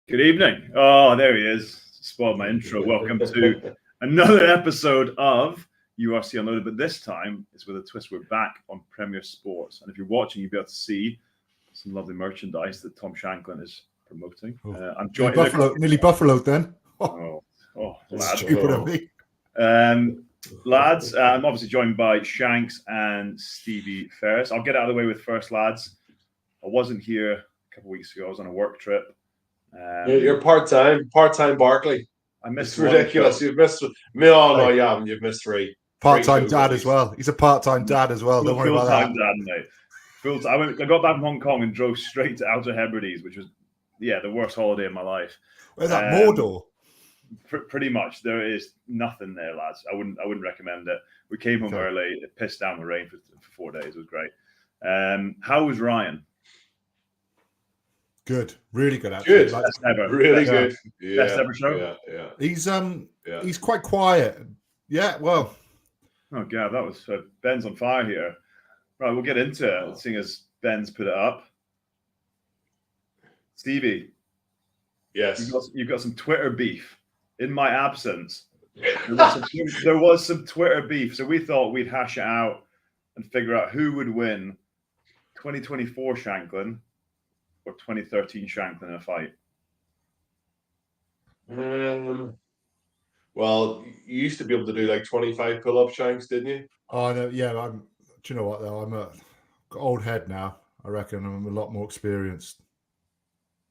Good evening. Oh, there he is. Spoiled my intro. Welcome to another episode of Urc Unloaded, but this time it's with a twist. We're back on Premier Sports, and if you're watching, you'll be able to see some lovely merchandise that Tom Shanklin is promoting. I'm joined. Nearly Buffalo then. Lads. Stupid of me. Lads, I'm obviously joined by Shanks and Stevie Ferris. I'll get out of the way with first, lads. I wasn't here a couple of weeks ago. I was on a work trip. You're part-time Barkley. I missed. It's ridiculous. You've missed. No, you haven't. You've missed three. Part-time dad as well. He's a part-time dad as well. Don't worry about that. Dad, mate. I got back from Hong Kong and drove straight to Outer Hebrides, which was, the worst holiday of my life. Where's that Mordor? Pretty much. There is nothing there, lads. I wouldn't recommend it. We came home early. It pissed down the rain for 4 days. It was great. How was Ryan? Good, really good. Actually, good, best ever. Really good. Yeah. Best ever show. Yeah. He's quite quiet. Yeah, well. Oh God, that was Ben's on fire here. Right, we'll get into it. Seeing as Ben's put it up. Stevie. Yes. You've got some Twitter beef in my absence. There was some Twitter beef, so we thought we'd hash it out and figure out who would win 2024 Shanklin or 2013 Shanklin in a fight. Well, you used to be able to do like 25 pull-up Shanks, didn't you? Oh no, yeah. Do you know what though? I'm a old head now. I reckon I'm a lot more experienced.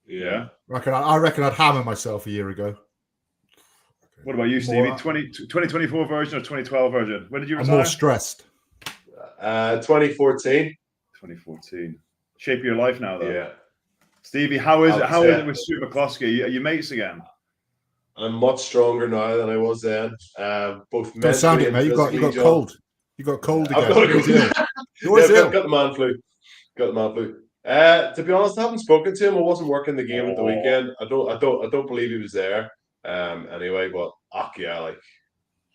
Yeah. I reckon I'd hammer myself a year ago. What about you, Stevie? 2024 version or 2012 version? When did you retire? I'm more stressed. 2014. 2014. Shape of your life now, though. Yeah. Stevie, how is it with Stuart McCloskey? Are you mates again? I'm much stronger now than I was then. Both mentally. Don't sound it, mate. You got cold. You got cold again. I've got the man flu. To be honest, I haven't spoken to him. I wasn't working the game at the weekend. I don't believe he was there. Anyway, but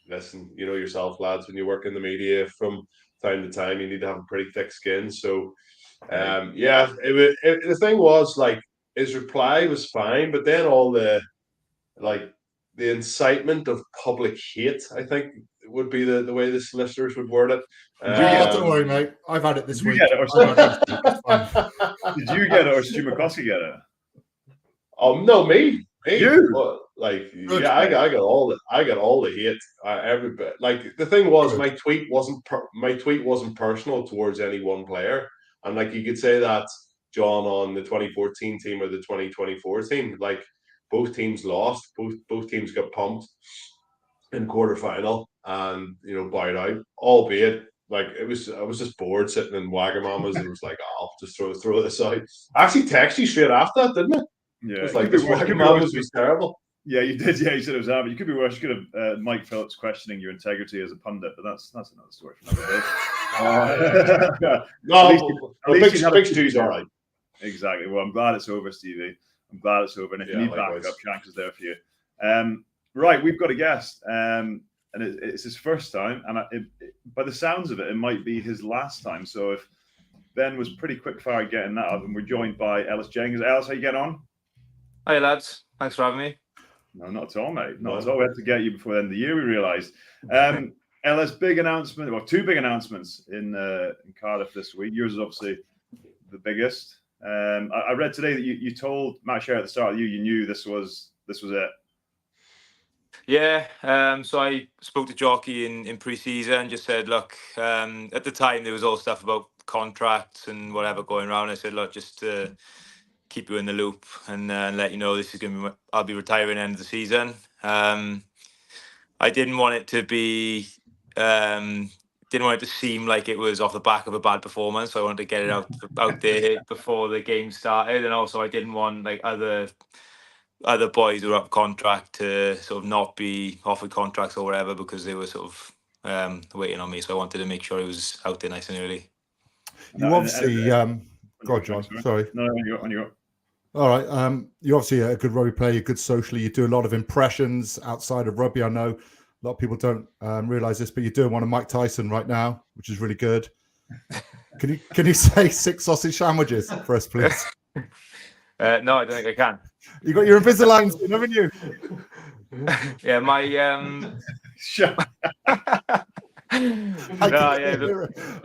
listen, you know yourself, lads. When you work in the media, from time to time, you need to have a pretty thick skin. So. The thing was, like, his reply was fine, but then all the incitement of public hate, I think, would be the way the solicitors would word it. Don't worry, mate. I've had it this week. Did you get it or Stu McCloskey get it? Oh no, me. You? Well, I got all the hate. Everybody. Like, the thing was, my tweet wasn't personal towards any one player. And like, you could say that, John, on the 2014 team or the 2024 team, like, both teams lost, both teams got pumped in quarterfinal and bowed out. Albeit, like, I was just bored sitting in Wagamamas and was like, I'll just throw this out. I actually texted you straight after that, didn't I? Yeah, it was like, this Wagamamas was terrible. Yeah, you did. Yeah, you said it was that, but you could be worse. You could have Mike Phillips questioning your integrity as a pundit, but that's another story for another day. Big Stu's all right. Exactly. Well, I'm glad it's over, Stevie. I'm glad it's over. And if you need backup, Shanks is there for you. Right, we've got a guest, and it's his first time, and by the sounds of it, it might be his last time. So if Ben was pretty quick fire getting that up, and we're joined by Ellis Jenkins. Ellis, how you getting on? Hi, lads. Thanks for having me. No, not at all, mate. Not at all. We had to get you before the end of the year, we realised. Ellis, big announcement, well, two big announcements in Cardiff this week. Yours is obviously the biggest. I read today that you told Matt Sherry at the start of the year you knew this was it. Yeah, so I spoke to Jockey in pre-season and just said, look, at the time there was all stuff about contracts and whatever going around. I said, look, just keep you in the loop and let you know this is going to be. I'll be retiring end of the season. I didn't want it to be. Didn't want it to seem like it was off the back of a bad performance. So I wanted to get it out there before the game started, and also I didn't want like other boys who were up contract to sort of not be offered contracts or whatever because they were sort of waiting on me. So I wanted to make sure it was out there nice and early. You obviously, go on, John. Sorry. No, on your. All right. You're obviously a good rugby player. You're good socially. You do a lot of impressions outside of rugby. I know a lot of people don't realize this, but you're doing one of Mike Tyson right now, which is really good. Can you say 6 sausage sandwiches for us, please? No, I don't think I can. You got your Invisalign, haven't you? Yeah, my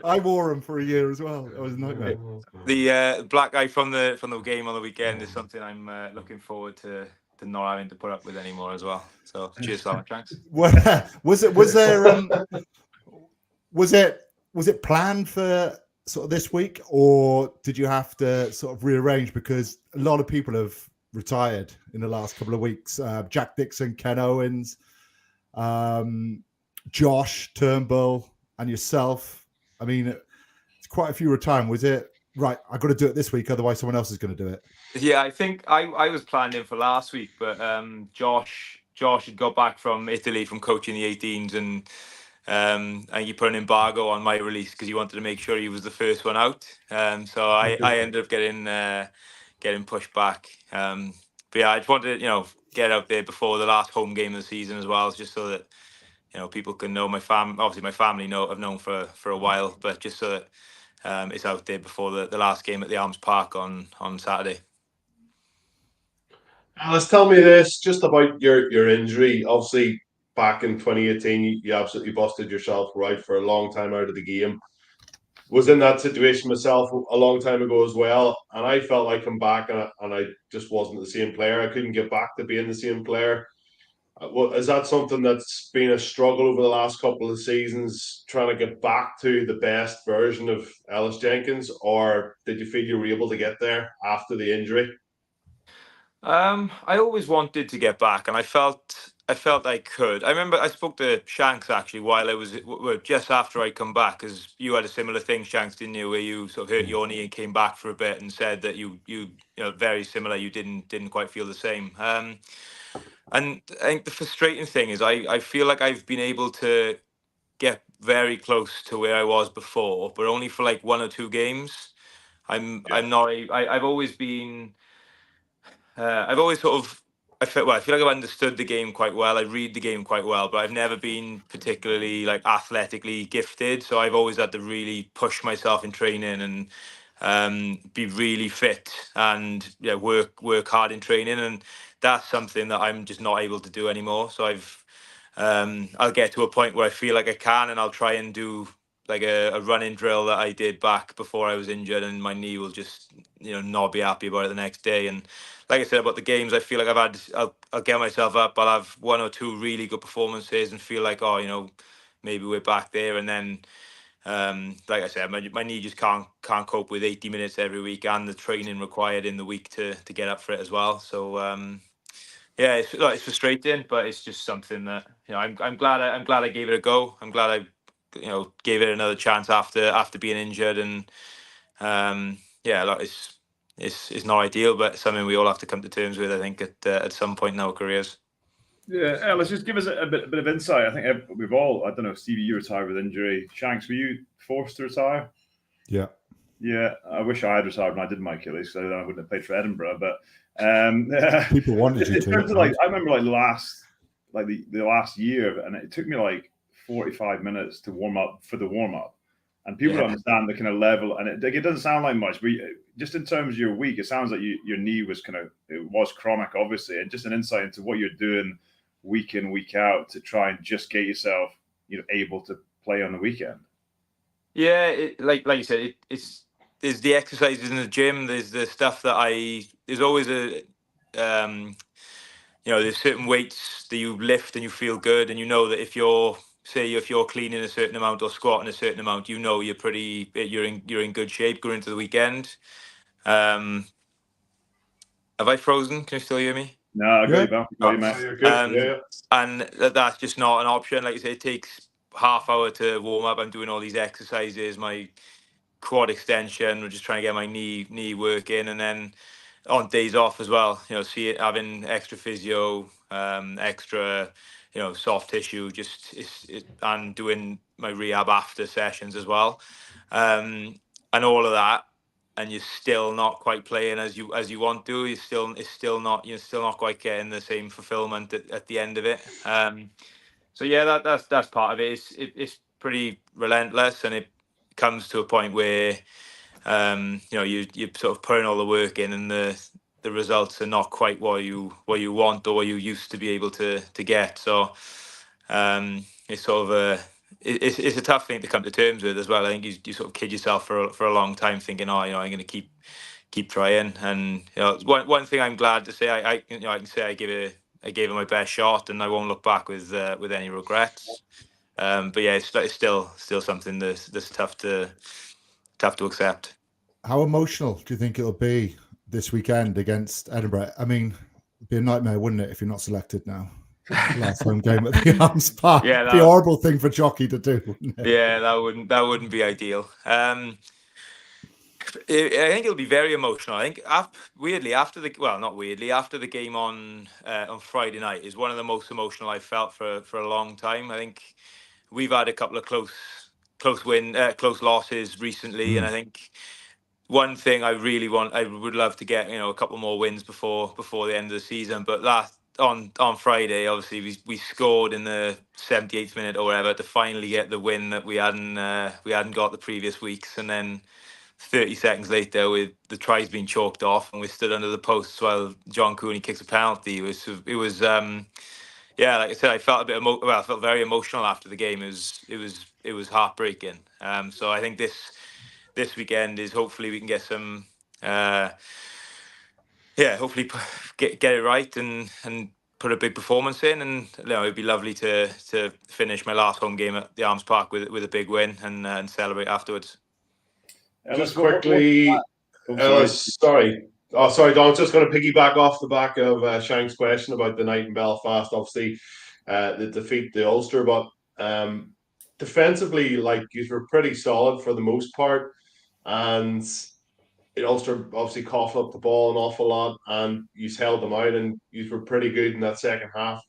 I wore them for a year as well. It was a nightmare. The black guy from the game on the weekend is something I'm looking forward to not having to put up with anymore as well. So cheers, Simon. Thanks. Was it planned for sort of this week, or did you have to sort of rearrange because a lot of people have retired in the last couple of weeks? Jack Dixon, Ken Owens, Josh Turnbull, and yourself. I mean, it's quite a few retiring. Was it right? I've got to do it this week, otherwise someone else is going to do it. Yeah, I think I was planning for last week, but Josh had got back from Italy from coaching the 18s, and he put an embargo on my release because he wanted to make sure he was the first one out. So I ended up getting pushed back. But yeah, I just wanted to get out there before the last home game of the season as well, just so that people can know my obviously my family I've known for a while, but just so that it's out there before the last game at the Arms Park on Saturday. Alice, tell me this just about your injury. Obviously, back in 2018, you absolutely busted yourself right for a long time out of the game. Was in that situation myself a long time ago as well, and I felt like I'm back, and I just wasn't the same player. I couldn't get back to being the same player. Is that something that's been a struggle over the last couple of seasons, trying to get back to the best version of Ellis Jenkins, or did you feel you were able to get there after the injury? I always wanted to get back, and I felt I could. I remember I spoke to Shanks actually while I was just after I come back, because you had a similar thing, Shanks, didn't you, where you sort of hurt your knee and came back for a bit and said that you very similar. You didn't quite feel the same. And I think the frustrating thing is I feel like I've been able to get very close to where I was before, but only for like one or two games. I'm not. I've always been. I've always sort of. I feel like I've understood the game quite well. I read the game quite well, but I've never been particularly like athletically gifted. So I've always had to really push myself in training and be really fit and work hard in training, and that's something that I'm just not able to do anymore. So I'll get to a point where I feel like I can, and I'll try and do like a running drill that I did back before I was injured, and my knee will just not be happy about it the next day. And like I said about the games, I feel like I'll get myself up, I'll have one or two really good performances and feel like maybe we're back there, and then like I said, my knee just can't cope with 80 minutes every week and the training required in the week to get up for it as well. So yeah, it's frustrating, but it's just something that I'm glad I gave it a go. I'm glad I gave it another chance after being injured, and it's not ideal, but something we all have to come to terms with, I think, at some point in our careers. Yeah, let's just give us a bit of insight. I think we've all, I don't know, Stevie, you retired with injury. Shanks, were you forced to retire? Yeah. Yeah, I wish I had retired when I did my Achilles, so I wouldn't have played for Edinburgh. But people wanted you to. I remember the last year, and it took me like 45 minutes to warm up for the warm up. And people don't understand the kind of level, and it doesn't sound like much, but just in terms of your week, it sounds like your knee was it was chronic, obviously, and just an insight into what you're doing week in, week out to try and just get yourself, able to play on the weekend. Yeah, like you said, there's the exercises in the gym. There's the stuff that there's always there's certain weights that you lift and you feel good, and that if you're cleaning a certain amount or squatting a certain amount, you're in good shape going into the weekend. Have I frozen? Can you still hear me? No, I got you back. You're good. And that's just not an option. Like I say, it takes half hour to warm up. I'm doing all these exercises, my quad extension, we're just trying to get my knee working, and then on days off as well, having extra physio, extra soft tissue, and doing my rehab after sessions as well, and all of that, and you're still not quite playing as you want to. You're still not quite getting the same fulfillment at the end of it. So yeah, that's part of it. It's pretty relentless, and it comes to a point where you're sort of putting all the work in, and the the results are not quite what you want or what you used to be able to get. So it's sort of it's a tough thing to come to terms with as well. I think you sort of kid yourself for a long time thinking, I'm going to keep trying. And one thing I'm glad to say, I can say I gave it my best shot, and I won't look back with any regrets. But yeah, it's still something that's tough to accept. How emotional do you think it'll be this weekend against Edinburgh? I mean, it'd be a nightmare, wouldn't it, if you're not selected now? Last home game at the Arms Park. Yeah, that'd be a horrible thing for Jockey to do, wouldn't it? Yeah, that wouldn't be ideal. I think it'll be very emotional. I think after the game on Friday night is one of the most emotional I've felt for a long time. I think we've had a couple of close losses recently, and I think one thing I would love to get a couple more wins before the end of the season. But on Friday, obviously we scored in the 78th minute or whatever to finally get the win that we hadn't got the previous weeks, and then 30 seconds later, with the tries being chalked off, and we stood under the posts while John Cooney kicks a penalty. It was like I said, I felt I felt very emotional after the game. It was heartbreaking. So I think this weekend is hopefully we can get some hopefully get it right and put a big performance in, and it'd be lovely to finish my last home game at the Arms Park with a big win and celebrate afterwards. Just quickly, sorry, Don. I was just going to piggyback off the back of Shank's question about the night in Belfast. Obviously, the defeat to Ulster, but defensively, you were pretty solid for the most part, and Ulster obviously coughed up the ball an awful lot, and you held them out, and you were pretty good in that second half.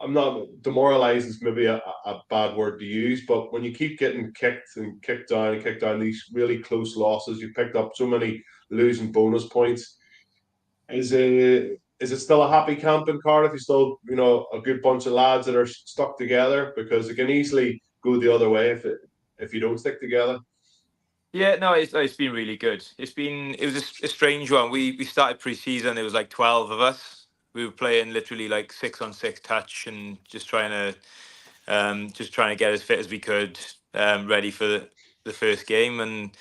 I'm not demoralized is maybe a bad word to use, but when you keep getting kicked and kicked down these really close losses, you picked up so many losing bonus points. Is it still a happy camp in Cardiff? You still, a good bunch of lads that are stuck together, because it can easily go the other way if you don't stick together. Yeah, no, it's been really good. It was a strange one. We started pre-season. There was 12 of us. We were playing literally 6-on-6 touch and just trying to get as fit as we could, ready for the first game. And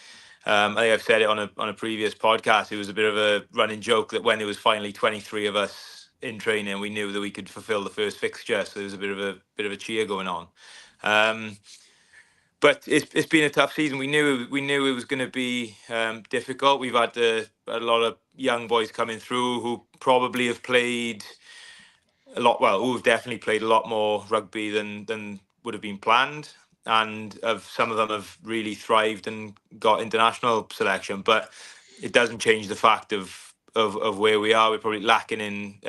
I think I've said it on a previous podcast. It was a bit of a running joke that when there was finally 23 of us in training, we knew that we could fulfil the first fixture. So there was a bit of a cheer going on. But it's been a tough season. We knew it was going to be difficult. We've had a lot of young boys coming through who probably have played a lot. Well, who've definitely played a lot more rugby than would have been planned, and some of them have really thrived and got international selection. But it doesn't change the fact of where we are. We're probably lacking in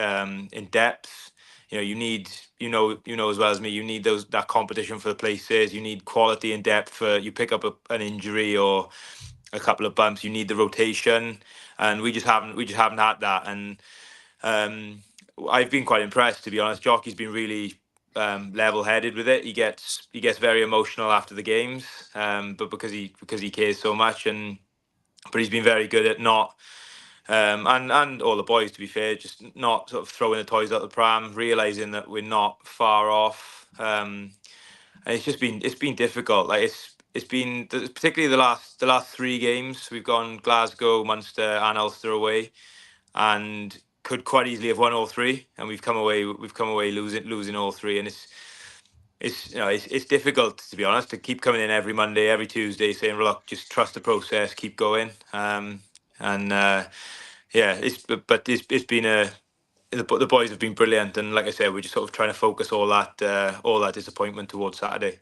depth. You need, as well as me, you need that competition for the places. You need quality and depth for you pick up an injury or a couple of bumps. You need the rotation, and we just haven't had that. And I've been quite impressed, to be honest. Jockey's been really level-headed with it. He gets very emotional after the games, but because he cares so much, but he's been very good at not. And all the boys, to be fair, just not sort of throwing the toys out the pram, realizing that we're not far off. And it's been difficult. It's been particularly the last 3 games. We've gone Glasgow, Munster, and Ulster away, and could quite easily have won all 3. And we've come away losing all 3. And it's difficult, to be honest, to keep coming in every Monday, every Tuesday, saying, "Look, just trust the process, keep going." It's been the boys have been brilliant, and like I said, we're just sort of trying to focus all that disappointment towards Saturday.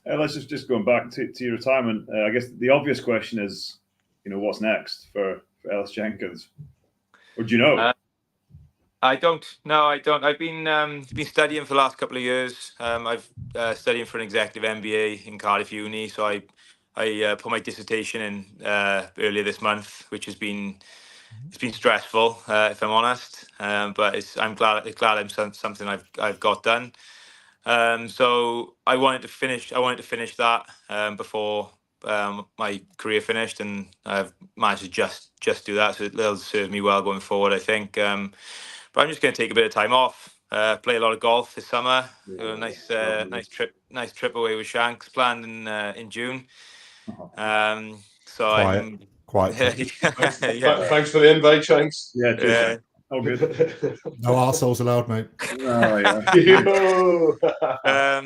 Let's just going back to your retirement. I guess the obvious question is, what's next for Ellis Jenkins? Or do you know? I don't. No, I don't. I've been studying for the last couple of years. I've studying for an executive MBA in Cardiff Uni, so I put my dissertation in earlier this month, which has been stressful, if I'm honest. But I'm glad it's something I've got done. So I wanted to finish that before my career finished, and I've managed to just do that. So it'll serve me well going forward, I think. But I'm just going to take a bit of time off. Play a lot of golf this summer. Nice trip away with Shanks planned in June. So I'm quiet. Thanks for the invite, Shanks. Yeah. Oh, good. No arseholes allowed, mate. Oh, yeah.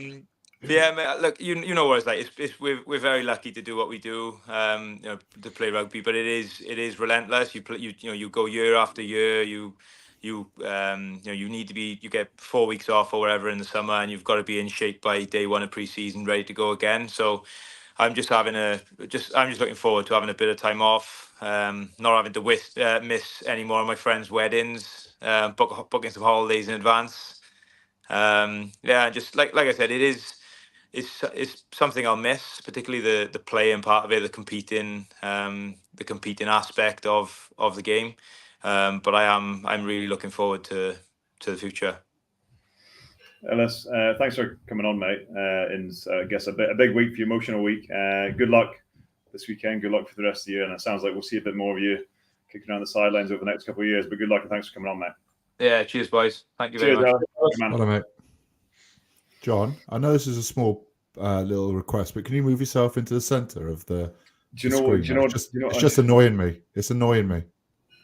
Yeah, mate, look, you know what it's like. We're very lucky to do what we do, to play rugby. But it is relentless. You go year after year. You need to be. You get 4 weeks off or whatever in the summer, and you've got to be in shape by day one of pre-season, ready to go again. So I'm just looking forward to having a bit of time off, not having to miss any more of my friends' weddings, booking some holidays in advance. Just like I said, it's something I'll miss, particularly the playing part of it, the competing aspect of the game. But I'm really looking forward to the future. Ellis, thanks for coming on, mate. I guess a big week for you, emotional week. Good luck this weekend. Good luck for the rest of the year. And it sounds like we'll see a bit more of you kicking around the sidelines over the next couple of years. But good luck and thanks for coming on, mate. Yeah, cheers, boys. Thank you very much. Hello, mate. John, I know this is a small little request, but can you move yourself into the centre of the? It's just annoying me. It's annoying me.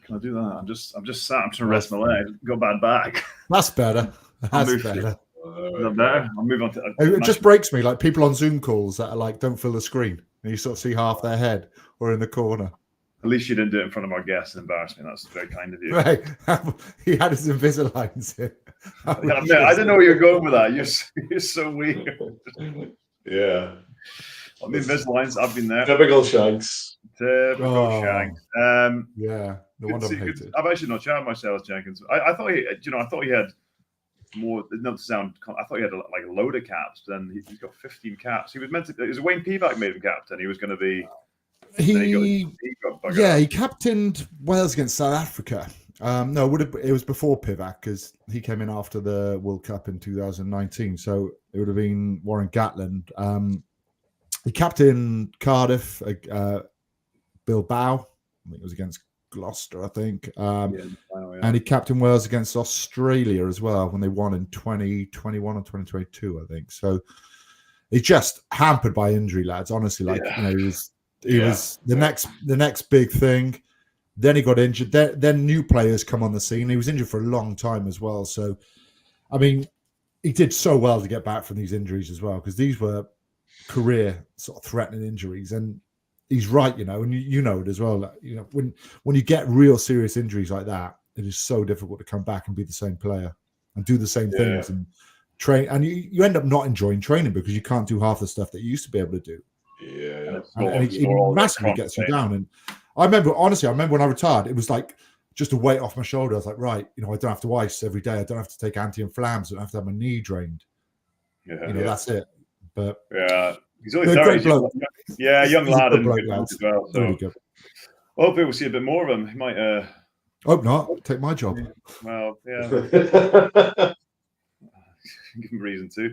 Can I do that? I'm just sat. I'm trying to rest my leg. Got a bad back. That's better. That's better. Is that better? I'll move on to. It just breaks me, like people on Zoom calls that are like don't fill the screen, and you sort of see half their head or in the corner. At least you didn't do it in front of our guests and embarrass me. That's very kind of you. Right. He had his Invisaligns in. I didn't know where you were going with that. You're so weird. Yeah. On the Invisaligns, I've been there. Typical Shanks. Shanks. Yeah. No wonder I hate it. I've actually not chatted much to Ellis Jenkins. I thought he had more. Not to sound. I thought he had like a load of caps. But then he's got 15 caps. He was meant to. It was Wayne Pivac made him captain. He was going to be. He captained Wales against South Africa. It was before Pivac because he came in after the World Cup in 2019. So it would have been Warren Gatland. He captained Cardiff, Bilbao. I think it was against Gloucester, I think. And he captained Wales against Australia as well when they won in 2021 or 2022, I think. So he's just hampered by injury, lads. Honestly, he was the next big thing. Then he got injured. Then new players come on the scene. He was injured for a long time as well. So, I mean, he did so well to get back from these injuries as well because these were career sort of threatening injuries. And he's right, and you know it as well. When you get real serious injuries like that, it is so difficult to come back and be the same player and do the same things and train. And you end up not enjoying training because you can't do half the stuff that you used to be able to do. Yeah, and it massively gets you down. And I remember when I retired, it was like just a weight off my shoulder. I was like, right, I don't have to ice every day. I don't have to take anti-inflammatories. I don't have to have my knee drained. That's it. But he's only 30. Young lad and good as well. So really good. Hopefully we'll see a bit more of him. He might. Hope not. Take my job. Well, yeah. Give him reason to.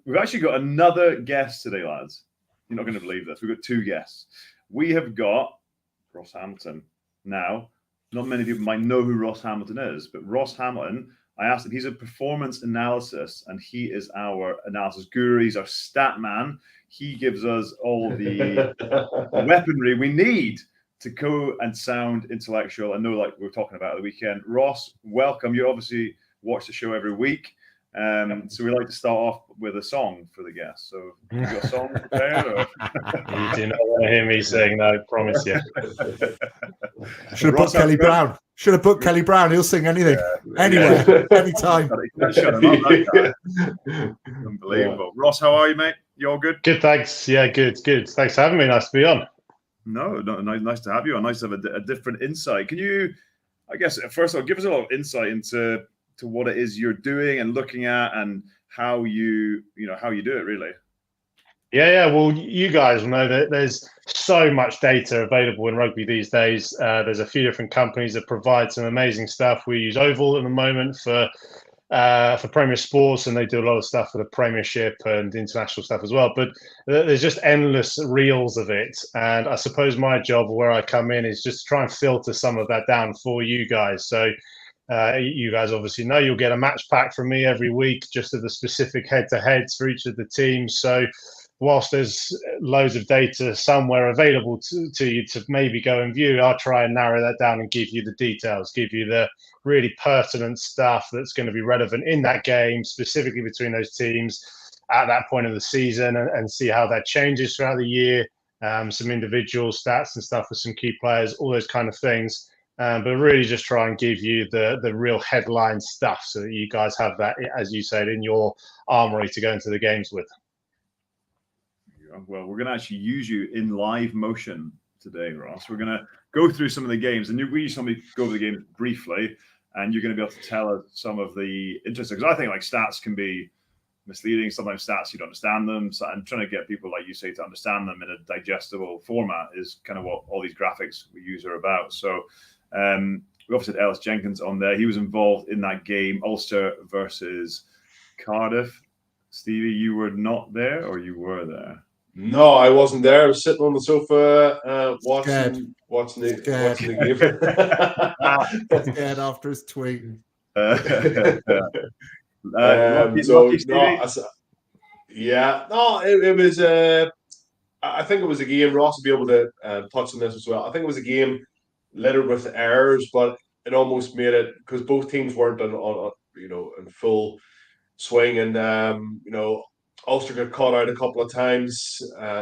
We've actually got another guest today, lads. You're not going to believe this. We've got two guests. We have got Ross Hamilton. Now, not many people might know who Ross Hamilton is, but Ross Hamilton, I asked him, he's a performance analysis, and he is our analysis guru. He's our stat man. He gives us all the weaponry we need to go and sound intellectual and know, like we were talking about at the weekend. Ross, welcome. You obviously watch the show every week. So we like to start off with a song for the guests. So you got a song prepared? Or? You do not want to hear me saying no, I promise you. Should have booked Kelly Brown. Should have booked Kelly Brown. He'll sing anything, anywhere, anytime. Unbelievable. Ross, how are you, mate? You all good? Good, thanks. Yeah, good. Thanks for having me. Nice to be on. No, nice to have you. Nice to have a different insight. Can you, I guess, first of all, give us a lot of insight into what it is you're doing and looking at and how you do it, really. Yeah. Well, you guys know that there's so much data available in rugby these days. There's a few different companies that provide some amazing stuff. We use Oval at the moment for for Premier Sports, and they do a lot of stuff for the Premiership and international stuff as well. But there's just endless reels of it. And I suppose my job where I come in is just to try and filter some of that down for you guys. So you guys obviously know you'll get a match pack from me every week, just of the specific head-to-heads for each of the teams. So whilst there's loads of data somewhere available to you to maybe go and view, I'll try and narrow that down and give you the details, give you the really pertinent stuff that's going to be relevant in that game, specifically between those teams at that point of the season, and see how that changes throughout the year, some individual stats and stuff for some key players, all those kind of things. But really just try and give you the real headline stuff so that you guys have that, as you said, in your armory to go into the games with. Well, we're going to actually use you in live motion today, Ross. We're going to go through some of the games, and we usually go over the games briefly, and you're going to be able to tell us some of the interesting, because I think like stats can be misleading. Sometimes stats, you don't understand them. So I'm trying to get people like you say to understand them in a digestible format is kind of what all these graphics we use are about. So we obviously had Ellis Jenkins on there. He was involved in that game, Ulster versus Cardiff. Stevie, you were not there, or you were there? No, I wasn't there. I was sitting on the sofa watching the game. Scared after his tweet. It was. I think it was a game. Ross will be able to touch on this as well. I think it was a game littered with errors, but it almost made it because both teams weren't in full swing, and Ulster got caught out a couple of times.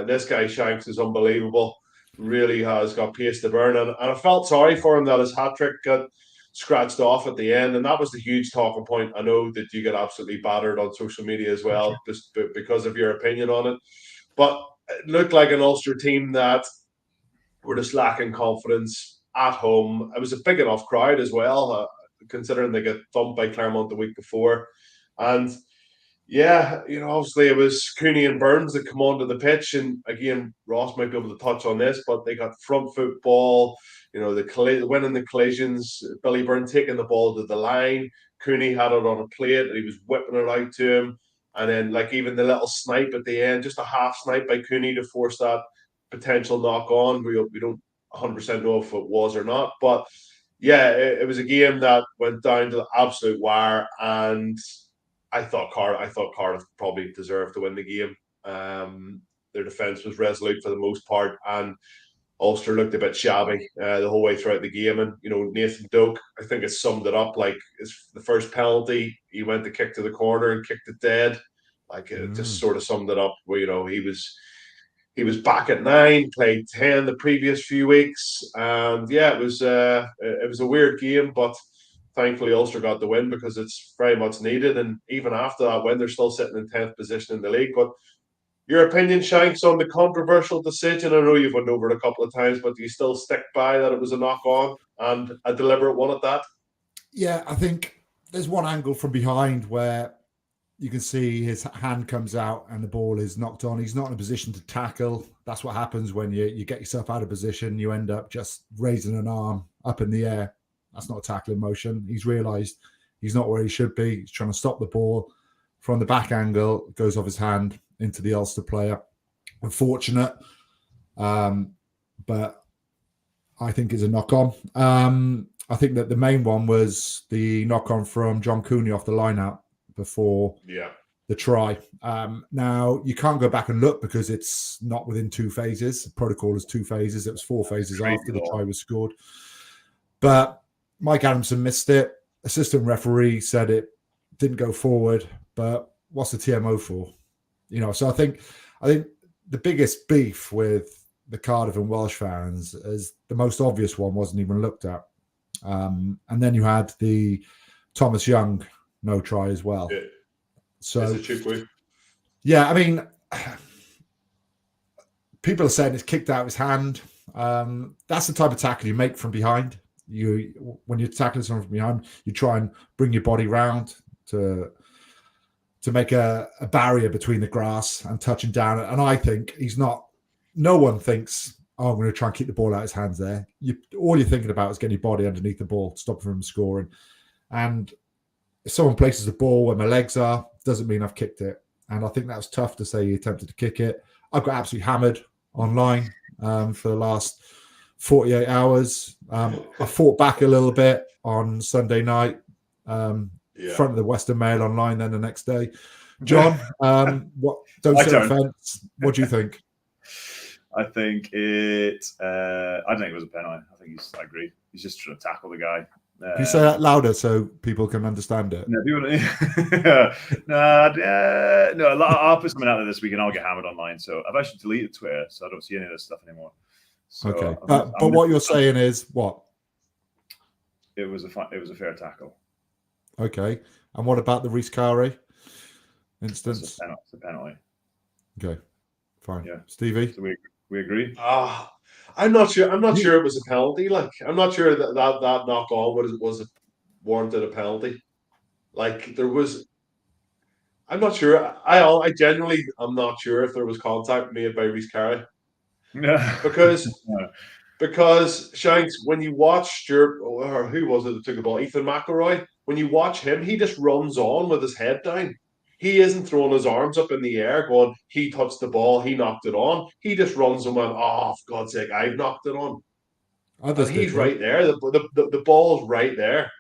This guy Shanks is unbelievable. Really has got pace to burn, and I felt sorry for him that his hat trick got scratched off at the end, and that was the huge talking point. I know that you get absolutely battered on social media as well, just because of your opinion on it. But it looked like an Ulster team that were just lacking confidence at home. It was a big enough crowd as well, considering they got thumped by Claremont the week before, and. Yeah, obviously it was Cooney and Burns that come onto the pitch, and again, Ross might be able to touch on this, but they got front foot ball, winning the collisions, Billy Byrne taking the ball to the line, Cooney had it on a plate, and he was whipping it out to him, and then like even the little snipe at the end, just a half snipe by Cooney to force that potential knock on. We don't 100% know if it was or not, but yeah, it was a game that went down to the absolute wire, and I thought Cardiff probably deserved to win the game. Their defence was resolute for the most part, and Ulster looked a bit shabby the whole way throughout the game. And Nathan Doak, I think it summed it up. Like the first penalty, he went to kick to the corner and kicked it dead. Like it just sort of summed it up. Where he was back at 9, played 10 the previous few weeks, and yeah, it was a weird game, but. Thankfully, Ulster got the win because it's very much needed. And even after that win, they're still sitting in 10th position in the league. But your opinion, Shanks, on the controversial decision? I know you've went over it a couple of times, but do you still stick by that it was a knock-on and a deliberate one at that? Yeah, I think there's one angle from behind where you can see his hand comes out and the ball is knocked on. He's not in a position to tackle. That's what happens when you get yourself out of position. You end up just raising an arm up in the air. That's not a tackling motion. He's realised he's not where he should be. He's trying to stop the ball from the back angle. It goes off his hand into the Ulster player. Unfortunate, but I think it's a knock-on. I think that the main one was the knock-on from John Cooney off the line-out before the try. Now, you can't go back and look because it's not within 2 phases. The protocol is 2 phases. It was 4 phases after the try was scored. But Mike Adamson missed it. Assistant referee said it didn't go forward, but what's the TMO for? So I think the biggest beef with the Cardiff and Welsh fans is the most obvious one wasn't even looked at. And then you had the Thomas Young no try as well. Yeah. So yeah, I mean, people are saying it's kicked out of his hand. That's the type of tackle you make from behind. When you're tackling someone from behind, you try and bring your body round to make a barrier between the grass and touching down. And I think no one thinks, I'm going to try and keep the ball out of his hands there. All you're thinking about is getting your body underneath the ball, stop him from scoring. And if someone places the ball where my legs are, doesn't mean I've kicked it. And I think that was tough to say he attempted to kick it. I've got absolutely hammered online for the last 48 hours. I fought back a little bit on Sunday night, front of the Western Mail online then the next day. John, don't say offence. What do you think? I think I don't think it was a penalty. I agree. He's just trying to tackle the guy. Can you say that louder so people can understand it? No, I'll put something out there this week and I'll get hammered online. So I've actually deleted Twitter, so I don't see any of this stuff anymore. So okay, but what you're saying is what? It was a fair tackle. Okay, and what about the Rhys Carey instance? It's a penalty. Okay, fine. Yeah, Stevie, so we agree. I'm not sure. I'm not sure it was a penalty. Like, I'm not sure that knock on was warranted a penalty. Like, there was. I'm not sure. I genuinely am not sure if there was contact made by Rhys Carey. Yeah. Because Shanks, when you watch Stuart, or who was it that took the ball? Ethan McElroy. When you watch him, he just runs on with his head down. He isn't throwing his arms up in the air going, he touched the ball, he knocked it on. He just runs and went, oh, for God's sake, I've knocked it on. And he's right there. The ball's right there.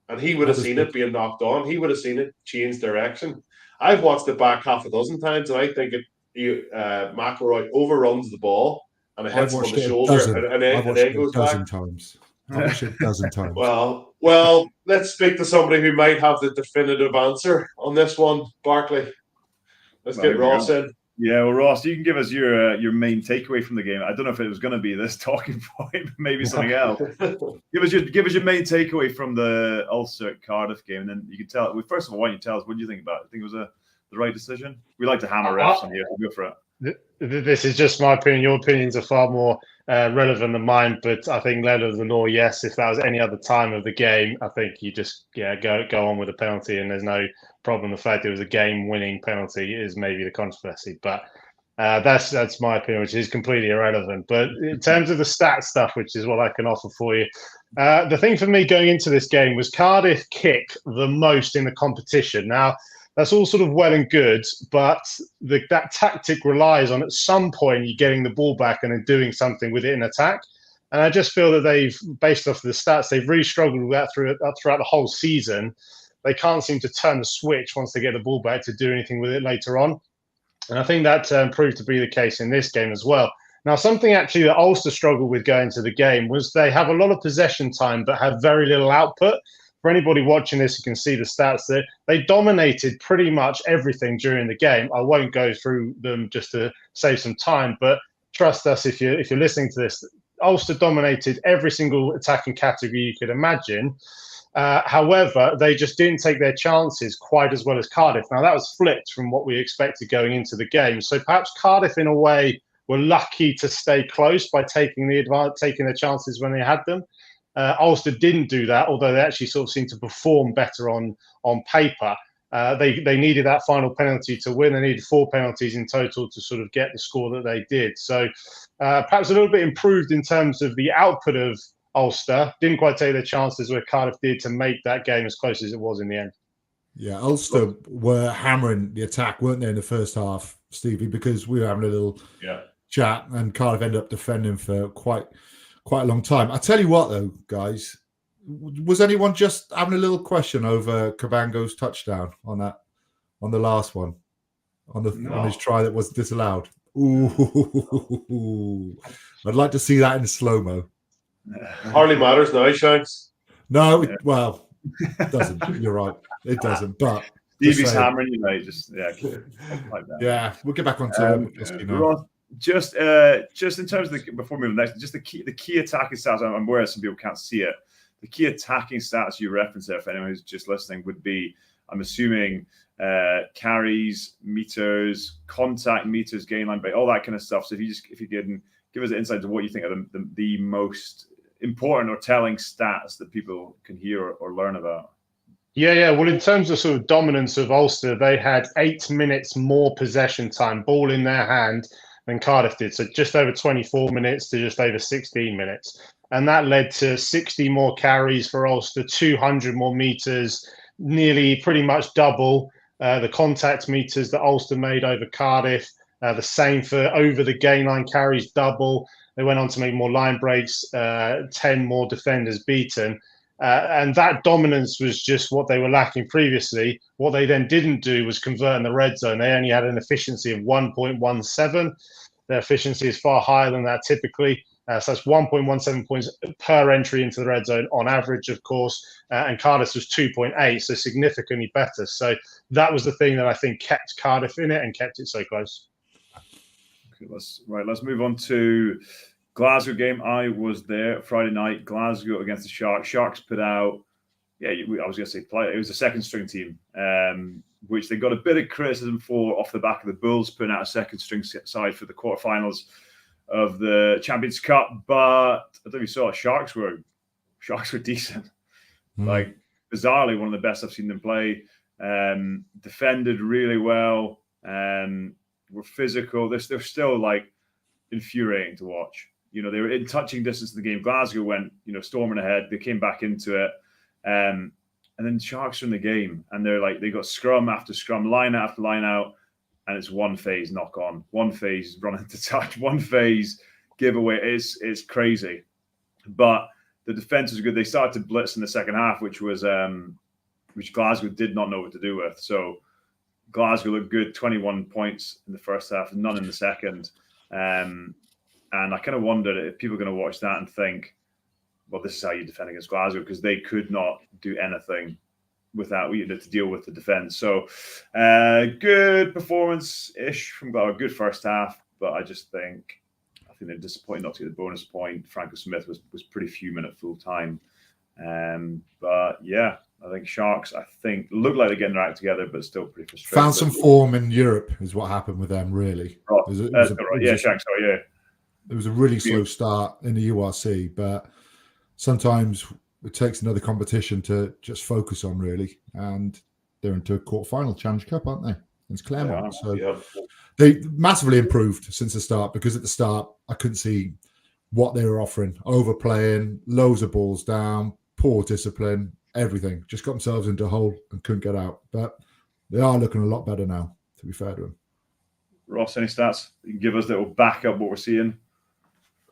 And he would have seen it being knocked on. He would have seen it change direction. I've watched it back half a dozen times, and I think McElroy overruns the ball and it hits him on the shoulder and then goes back. I've watched it a dozen times. Well, let's speak to somebody who might have the definitive answer on this one, Barkley. Let's get Ross in. Yeah, well, Ross, you can give us your main takeaway from the game. I don't know if it was going to be this talking point, but maybe something else. Give us your main takeaway from the Ulster Cardiff game, and then you can tell. First of all, why don't you tell us what do you think about it? I think it was the right decision. We like to hammer refs on here. We'll go for it. This is just my opinion. Your opinions are far more relevant than mine, but I think letter of the law, yes. If that was any other time of the game, I think you just go on with a penalty, and there's no problem. The fact it was a game-winning penalty is maybe the controversy, but that's my opinion, which is completely irrelevant. But in terms of the stat stuff, which is what I can offer for you, the thing for me going into this game was Cardiff kick the most in the competition. Now, that's all sort of well and good, but that tactic relies on at some point you getting the ball back and then doing something with it in attack. And I just feel that they've, based off the stats, they've really struggled with that throughout the whole season. They can't seem to turn the switch once they get the ball back to do anything with it later on. And I think that proved to be the case in this game as well. Now, something actually that Ulster struggled with going to the game was they have a lot of possession time but have very little output. For anybody watching this, you can see the stats that they dominated pretty much everything during the game. I won't go through them just to save some time, but trust us if you're listening to this. Ulster dominated every single attacking category you could imagine. However, they just didn't take their chances quite as well as Cardiff. Now, that was flipped from what we expected going into the game. So perhaps Cardiff, in a way, were lucky to stay close by taking their chances when they had them. Ulster didn't do that, although they actually sort of seemed to perform better on paper. They needed that final penalty to win. They needed 4 penalties in total to sort of get the score that they did. So perhaps a little bit improved in terms of the output of Ulster. Didn't quite take their chances where Cardiff did to make that game as close as it was in the end. Yeah, Ulster were hammering the attack, weren't they, in the first half, Stevie, because we were having a little chat and Cardiff ended up defending for quite a long time. I tell you what, though, guys, was anyone just having a little question over Cabango's touchdown on the last one, on his try that was disallowed? Ooh, I'd like to see that in slow-mo. Hardly matters now, Shanks. No, it doesn't. You're right, it doesn't. But Stevie's hammering you, mate. Yeah, we'll get back on to Just in terms of before moving next, just the key attacking stats. I'm aware some people can't see it. The key attacking stats you reference there, for anyone who's just listening, would be, I'm assuming, carries, meters, contact meters, gain line break, all that kind of stuff. So if you can give us an insight to what you think are the most important or telling stats that people can hear or learn about. Yeah. Well, in terms of sort of dominance of Ulster, they had 8 minutes more possession time, ball in their hand, than Cardiff did. So just over 24 minutes to just over 16 minutes. And that led to 60 more carries for Ulster, 200 more meters, nearly pretty much double the contact meters that Ulster made over Cardiff. The same for over the gain line carries, double. They went on to make more line breaks, 10 more defenders beaten. And that dominance was just what they were lacking previously. What they then didn't do was convert in the red zone. They only had an efficiency of 1.17. Their efficiency is far higher than that typically. So that's 1.17 points per entry into the red zone on average, of course. And Cardiff was 2.8, so significantly better. So that was the thing that I think kept Cardiff in it and kept it so close. Okay, let's move on to Glasgow game. I was there Friday night. Glasgow against the Sharks. Sharks put out, I was going to say it was a second string team, which they got a bit of criticism for off the back of the Bulls putting out a second string side for the quarterfinals of the Champions Cup. But I don't know if you saw it, Sharks were decent. Like, bizarrely, one of the best I've seen them play. Defended really well. Were physical. They're still like infuriating to watch. They were in touching distance of the game. Glasgow went, storming ahead. They came back into it. And then Sharks are in the game. And they got scrum after scrum, line out after line out. And it's one phase knock on, one phase run into touch, one phase giveaway. It's crazy. But the defense was good. They started to blitz in the second half, which Glasgow did not know what to do with. So Glasgow looked good, 21 points in the first half, none in the second. And I kind of wondered if people are going to watch that and think, well, this is how you defend against Glasgow, because they could not do anything without to deal with the defense. So good performance-ish from Glasgow, good first half, but I think they're disappointed not to get the bonus point. Franco Smith was pretty fuming at full time. But yeah, I think Sharks, look like they're getting their act together, but still pretty frustrating. Found some form in Europe is what happened with them, really. It was a really slow start in the URC, but sometimes it takes another competition to just focus on, really. And they're into a quarterfinal Challenge Cup, aren't they? It's Claremont. They massively improved since the start, because at the start, I couldn't see what they were offering. Overplaying, loads of balls down, poor discipline, everything. Just got themselves into a hole and couldn't get out. But they are looking a lot better now, to be fair to them. Ross, any stats you can give us that will back up what we're seeing?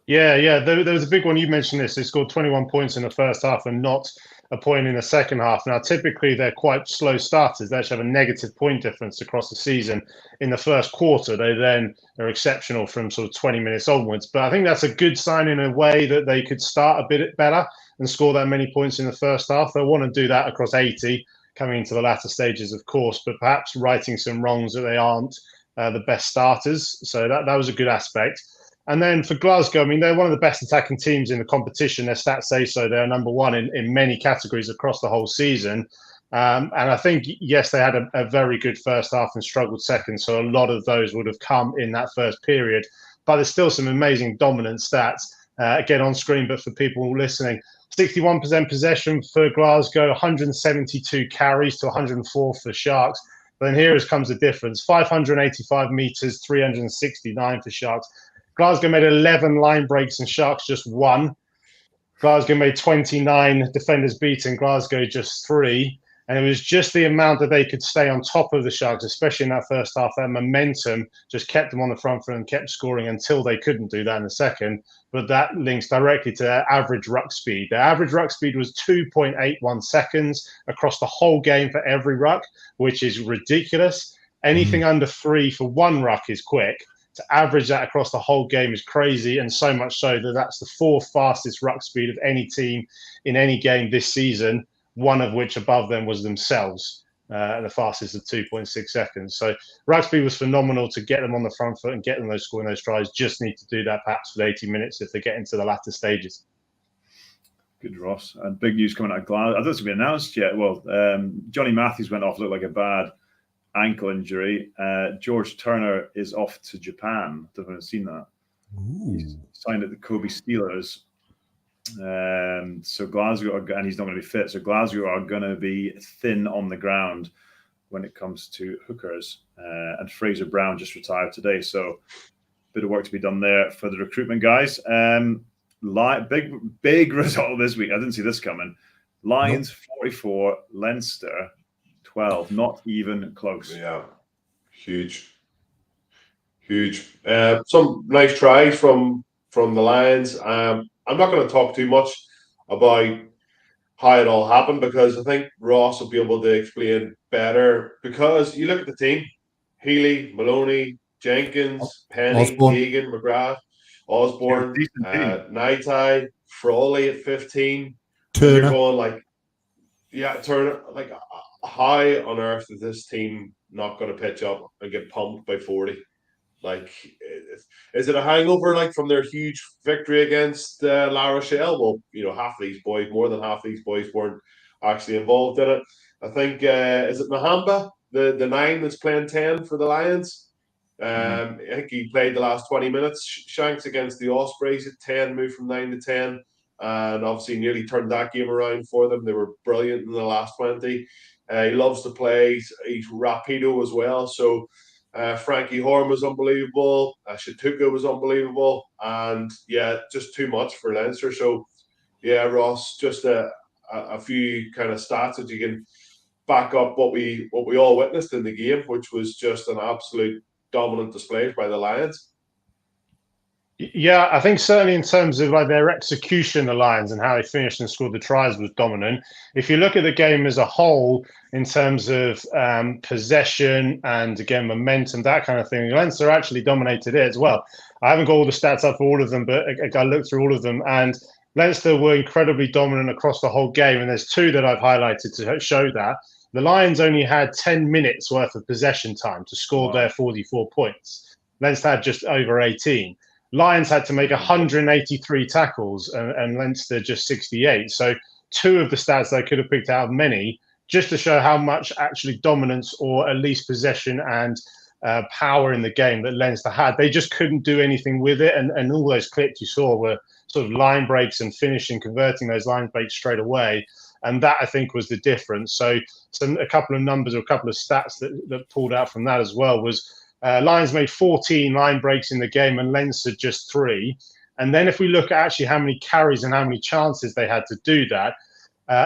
Yeah. There was a big one. You mentioned this. They scored 21 points in the first half and not a point in the second half. Now, typically, they're quite slow starters. They actually have a negative point difference across the season. In the first quarter, they then are exceptional from sort of 20 minutes onwards. But I think that's a good sign in a way that they could start a bit better and score that many points in the first half. They'll want to do that across 80, coming into the latter stages, of course, but perhaps righting some wrongs that they aren't the best starters. So that was a good aspect. And then for Glasgow, I mean, they're one of the best attacking teams in the competition. Their stats say so. They're number one in many categories across the whole season. And I think, yes, they had a very good first half and struggled second. So a lot of those would have come in that first period. But there's still some amazing dominant stats, again, on screen, but for people listening. 61% possession for Glasgow, 172 carries to 104 for Sharks. But then here comes the difference. 585 metres, 369 for Sharks. Glasgow made 11 line breaks and Sharks just 1. Glasgow made 29 defenders beaten, Glasgow just 3. And it was just the amount that they could stay on top of the Sharks, especially in that first half. That momentum just kept them on the front foot and kept scoring until they couldn't do that in the second. But that links directly to their average ruck speed. Their average ruck speed was 2.81 seconds across the whole game for every ruck, which is ridiculous. Anything under 3 for one ruck is quick. To average that across the whole game is crazy, and so much so that that's the 4th fastest ruck speed of any team in any game this season, one of which above them was themselves, the fastest of 2.6 seconds. So ruck speed was phenomenal to get them on the front foot and get them scoring those tries. Just need to do that perhaps for 80 minutes if they get into the latter stages. Good, Ross. And big news coming out of Glasgow. I don't think it's been announced yet. Well, Johnny Matthews went off, looked like a bad ankle injury. George Turner is off to Japan. I don't know if you've seen that. He's signed at the Kobe Steelers. So Glasgow, and he's not going to be fit. So Glasgow are going to be thin on the ground when it comes to hookers. And Fraser Brown just retired today. So a bit of work to be done there for the recruitment guys. Big result this week. I didn't see this coming. Lions 44, Leinster 12. Not even close. Yeah, huge. Some nice tries from the Lions. I'm not going to talk too much about how it all happened because I think Ross will be able to explain better. Because you look at the team: Healy, Maloney, Jenkins, Penny, Osborne. Deegan, McGrath, Osborne, Naitai, Frawley at 15. Turner. You're going Turner. Like, how on earth is this team not going to pitch up and get pumped by 40? Like, is it a hangover like from their huge victory against La Rochelle? Well, more than half these boys weren't actually involved in it. I think is it Mahamba, the 9 that's playing 10 for the Lions? I think he played the last 20 minutes. Shanks against the Ospreys at 10, moved from 9 to 10, and obviously nearly turned that game around for them. They were brilliant in the last 20. He loves to play. He's rapido as well. So Frankie Horn was unbelievable. Shatuka was unbelievable. And yeah, just too much for Leinster. So yeah, Ross, just a few kind of stats that you can back up what we all witnessed in the game, which was just an absolute dominant display by the Lions. Yeah, I think certainly in terms of like their execution, the Lions, and how they finished and scored the tries was dominant. If you look at the game as a whole, in terms of possession and again momentum, that kind of thing, Leinster actually dominated it as well. I haven't got all the stats up for all of them, but I looked through all of them, and Leinster were incredibly dominant across the whole game. And there's 2 that I've highlighted to show that. The Lions only had 10 minutes worth of possession time to score their 44 points. Leinster had just over 18. Lions had to make 183 tackles and Leinster just 68. So 2 of the stats I could have picked out of many, just to show how much actually dominance or at least possession and power in the game that Leinster had. They just couldn't do anything with it. And all those clips you saw were sort of line breaks and finishing, converting those line breaks straight away. And that, I think, was the difference. So a couple of numbers or a couple of stats that pulled out from that as well was Lions made 14 line breaks in the game and Leinster just 3. And then if we look at actually how many carries and how many chances they had to do that,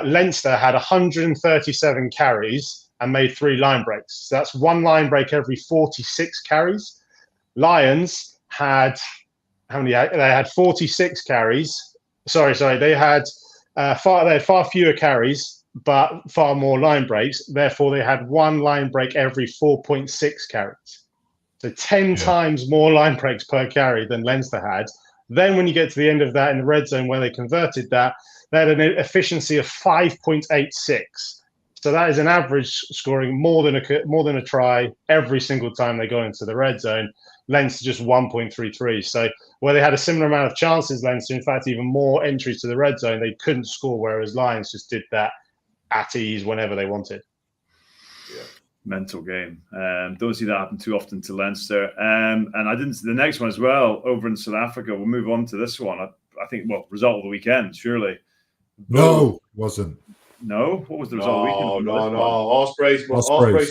Leinster had 137 carries and made 3 line breaks. So that's 1 line break every 46 carries. Lions had how many? They had 46 carries. Sorry. They had far fewer carries, but far more line breaks. Therefore, they had 1 line break every 4.6 carries. So 10 times more line breaks per carry than Leinster had. Then when you get to the end of that in the red zone where they converted that, they had an efficiency of 5.86. So that is an average scoring more than a try every single time they go into the red zone. Leinster just 1.33. So where they had a similar amount of chances, Leinster, in fact, even more entries to the red zone, they couldn't score, whereas Lions just did that at ease whenever they wanted. Yeah. Mental game. Don't see that happen too often to Leinster. And I didn't see the next one as well over in South Africa. We'll move on to this one. I think, result of the weekend, surely. No, it wasn't. No? What was the result of the weekend? No. Ospreys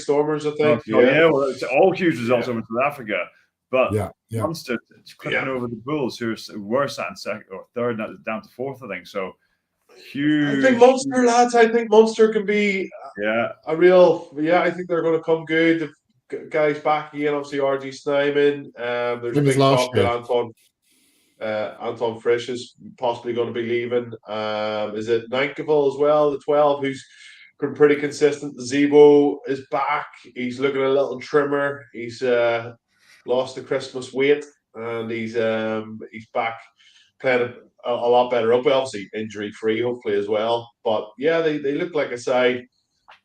Stormers, I think. Well, it's all huge results over in South Africa. But Munster clipping over the Bulls, who were sat in second or third, down to fourth, I think. So huge. I think Munster, lads. I think Munster can be a real. Yeah, I think they're going to come good. The guys back again, obviously RG Snyman. There's big talk that Anton Frisch is possibly going to be leaving. Is it Nankerville as well, the 12, who's been pretty consistent? Zebo is back. He's looking a little trimmer. He's lost the Christmas weight, and he's back playing a lot better up. Obviously injury free, hopefully as well. But yeah, they look like a side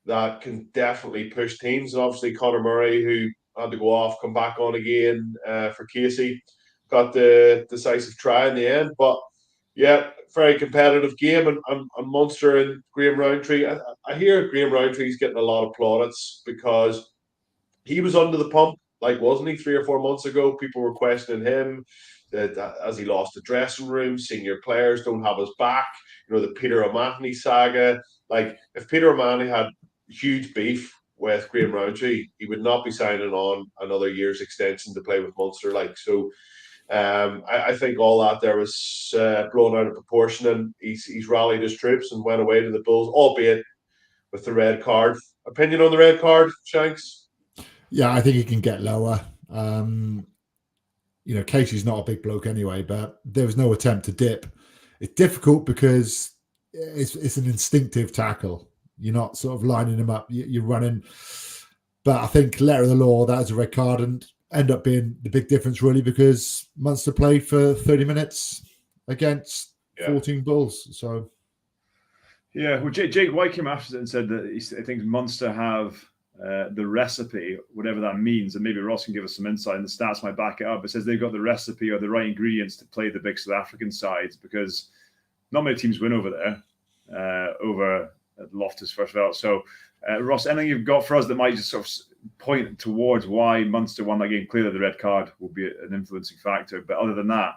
that can definitely push teams. And obviously Conor Murray, who had to go off, come back on again for Casey, got the decisive try in the end. But yeah, very competitive game. And Munster and Graham Rowntree, I hear Graham Rowntree's getting a lot of plaudits because he was under the pump, wasn't he, 3 or 4 months ago? People were questioning him that as he lost the dressing room, senior players don't have his back. The Peter O'Mahony saga. If Peter O'Mahony had huge beef with Graham Rowntree, he would not be signing on another year's extension to play with Munster. So I think all that there was blown out of proportion, and he's rallied his troops and went away to the Bulls, albeit with the red card. Opinion on the red card, Shanks? Yeah, I think he can get lower. Casey's not a big bloke anyway, but there was no attempt to dip. It's difficult because it's an instinctive tackle. You're not sort of lining him up. You're running. But I think letter of the law, that is a red card, and end up being the big difference really, because Munster played for 30 minutes against 14 Bulls. So, yeah. Well, Jake White came after it and said that he thinks Munster have the recipe, whatever that means, and maybe Ross can give us some insight, and the stats might back it up. It says they've got the recipe or the right ingredients to play the big South African sides, because not many teams win over there, over at Loftus first of all. So, Ross, anything you've got for us that might just sort of point towards why Munster won that game? Clearly, the red card will be an influencing factor, but other than that,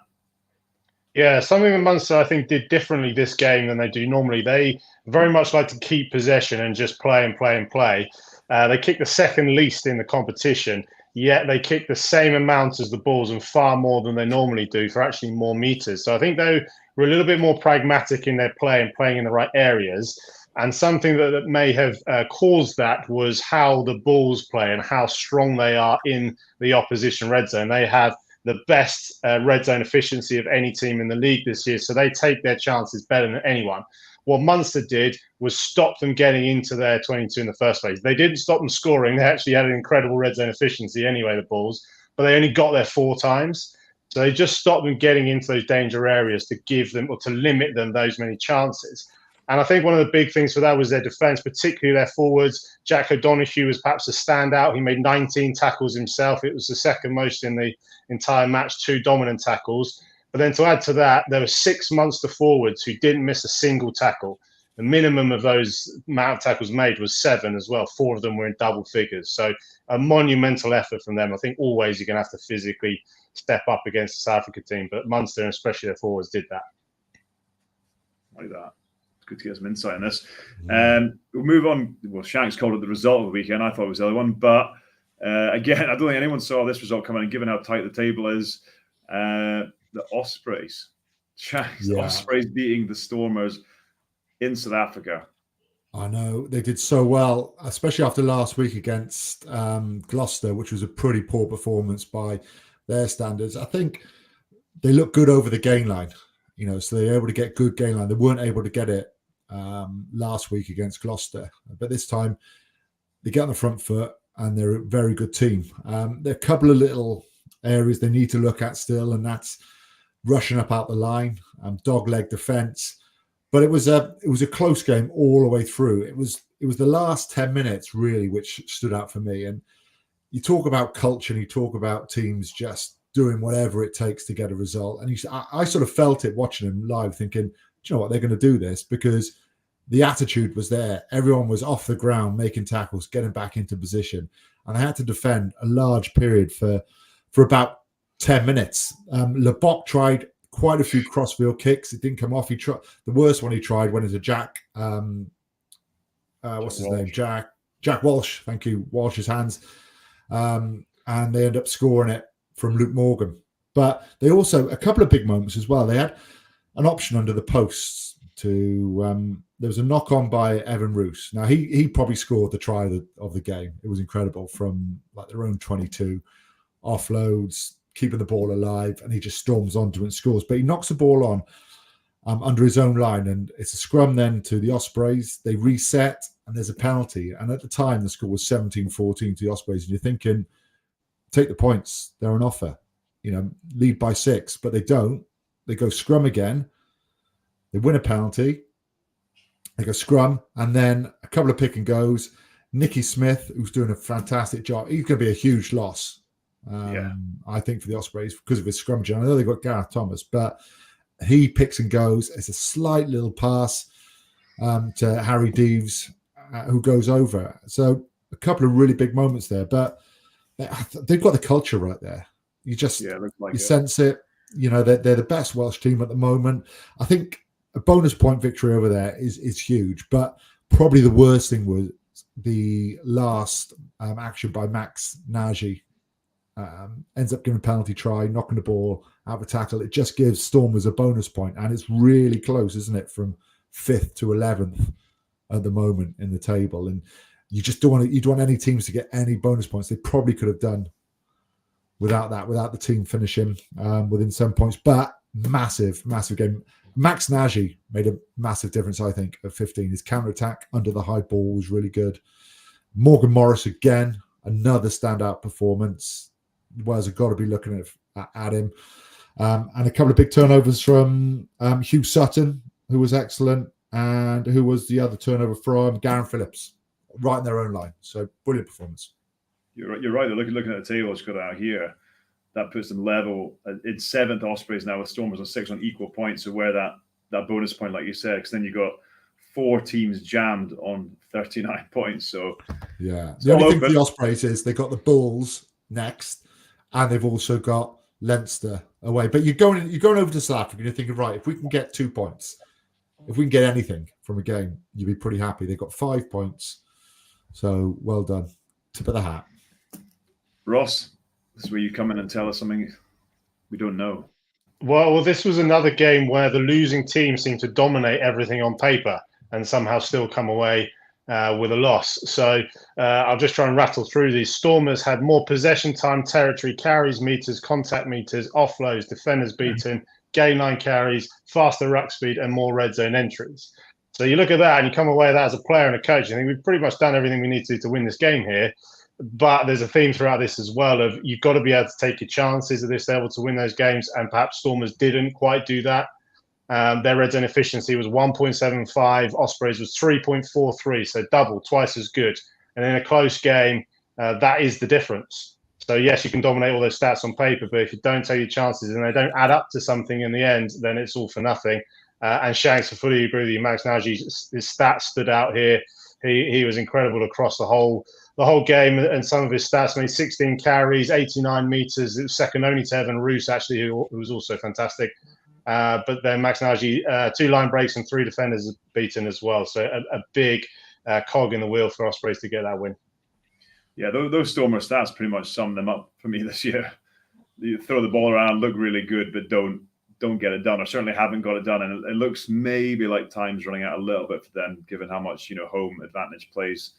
yeah, something that Munster I think did differently this game than they do normally. They very much like to keep possession and just play and play and play. They kick the second least in the competition, yet they kick the same amount as the Bulls and far more than they normally do for actually more meters. So I think they were a little bit more pragmatic in their play and playing in the right areas. And something that may have caused that was how the Bulls play and how strong they are in the opposition red zone. They have the best red zone efficiency of any team in the league this year, so they take their chances better than anyone. What Munster did was stop them getting into their 22 in the first place. They didn't stop them scoring. They actually had an incredible red zone efficiency anyway, the Bulls, but they only got there 4 times. So they just stopped them getting into those danger areas to give them, or to limit them, those many chances. And I think one of the big things for that was their defence, particularly their forwards. Jack O'Donoghue was perhaps a standout. He made 19 tackles himself. It was the second most in the entire match, 2 dominant tackles. But then to add to that, there were 6 Munster forwards who didn't miss a single tackle. The minimum of those amount of tackles made was 7 as well. 4 of them were in double figures. So a monumental effort from them. I think always you're going to have to physically step up against the South Africa team, but Munster, and especially their forwards, did that. Like that. Good to get some insight on this. We'll move on. Well, Shanks called it the result of the weekend. I thought it was the other one. But again, I don't think anyone saw this result coming, and given how tight the table is, the Ospreys. Shanks, the Ospreys beating the Stormers in South Africa. I know. They did so well, especially after last week against Gloucester, which was a pretty poor performance by their standards. I think they looked good over the gain line. So they were able to get good gain line. They weren't able to get it last week against Gloucester, but this time they get on the front foot and they're a very good team. There are a couple of little areas they need to look at still, and that's rushing up out the line, dog leg defense. But it was a close game all the way through. It was the last 10 minutes really which stood out for me. And you talk about culture, and you talk about teams just doing whatever it takes to get a result. And I sort of felt it watching them live, thinking, do you know what, they're going to do this, because the attitude was there. Everyone was off the ground, making tackles, getting back into position. And I had to defend a large period for about 10 minutes. Lebock tried quite a few crossfield kicks. It didn't come off. He tried the worst one he tried went into Jack. What's his name? Jack Walsh. Thank you. Walsh's hands. And they end up scoring it from Luke Morgan. But they also, a couple of big moments as well. They had an option under the posts to, there was a knock on by Evan Roos. Now he probably scored the try of the game. It was incredible, from like their own 22, offloads, keeping the ball alive, and he just storms onto it and scores. But he knocks the ball on under his own line, and it's a scrum then to the Ospreys. They reset, and there's a penalty. And at the time, the score was 17-14 to the Ospreys. And you're thinking, take the points, they're on offer. Lead by 6, but they don't. They go scrum again. They win a penalty. They go scrum, and then a couple of pick and goes. Nicky Smith, who's doing a fantastic job, he's going to be a huge loss, I think, for the Ospreys because of his scrummaging. I know they've got Gareth Thomas, but he picks and goes. It's a slight little pass to Harry Deeves, who goes over. So a couple of really big moments there, but they've got the culture right there. You just sense it. They're the best Welsh team at the moment. I think a bonus point victory over there is huge, but probably the worst thing was the last action by Max Nagy. ends up giving a penalty try, knocking the ball out of a tackle. It just gives Stormers a bonus point, and it's really close, isn't it, from 5th to 11th at the moment in the table. And you just don't want any teams to get any bonus points. They probably could have done without the team finishing within 7 points. But massive game. Max Nagy made a massive difference, I think, at 15. His counter-attack under the high ball was really good. Morgan Morris, again, another standout performance. Wales have got to be looking at him. And a couple of big turnovers from Hugh Sutton, who was excellent, and who was the other turnover from Garen Phillips, right in their own line. So brilliant performance. You're right. They're looking at the table. It's got out here. That puts them level in 7th. Ospreys now with Stormers on 6 on equal points. So where that bonus point, like you said, because then you got 4 teams jammed on 39 points. So yeah, the only thing for the Ospreys is they got the Bulls next, and they've also got Leinster away. But you're going over to South Africa and you're thinking, right, if we can get 2 points, if we can get anything from a game, you'd be pretty happy. They've got 5 points. So well done. Tip of the hat. Ross, this is where you come in and tell us something we don't know. Well, this was another game where the losing team seemed to dominate everything on paper and somehow still come away with a loss. So I'll just try and rattle through these. Stormers had more possession time, territory, carries meters, contact meters, offloads, defenders beaten, gain line carries, faster ruck speed, and more red zone entries. So you look at that and you come away with that as a player and a coach. I think we've pretty much done everything we need to win this game here. But there's a theme throughout this as well of you've got to be able to take your chances at this level to win those games. And perhaps Stormers didn't quite do that. Their red zone efficiency was 1.75. Ospreys was 3.43. So double, twice as good. And in a close game, that is the difference. So yes, you can dominate all those stats on paper, but if you don't take your chances and they don't add up to something in the end, then it's all for nothing. And Shanks, I fully agree with you. Max Nagy's his stats stood out here. He was incredible across the whole game, and some of his stats made 16 carries, 89 meters. It was second only to Evan Roos, actually, who was also fantastic. But then Max Nagy, 2 line breaks and 3 defenders beaten as well. So a big cog in the wheel for Ospreys to get that win. Yeah, those Stormer stats pretty much sum them up for me this year. You throw the ball around, look really good, but don't get it done, or certainly haven't got it done. And it looks maybe like time's running out a little bit for them, given how much home advantage plays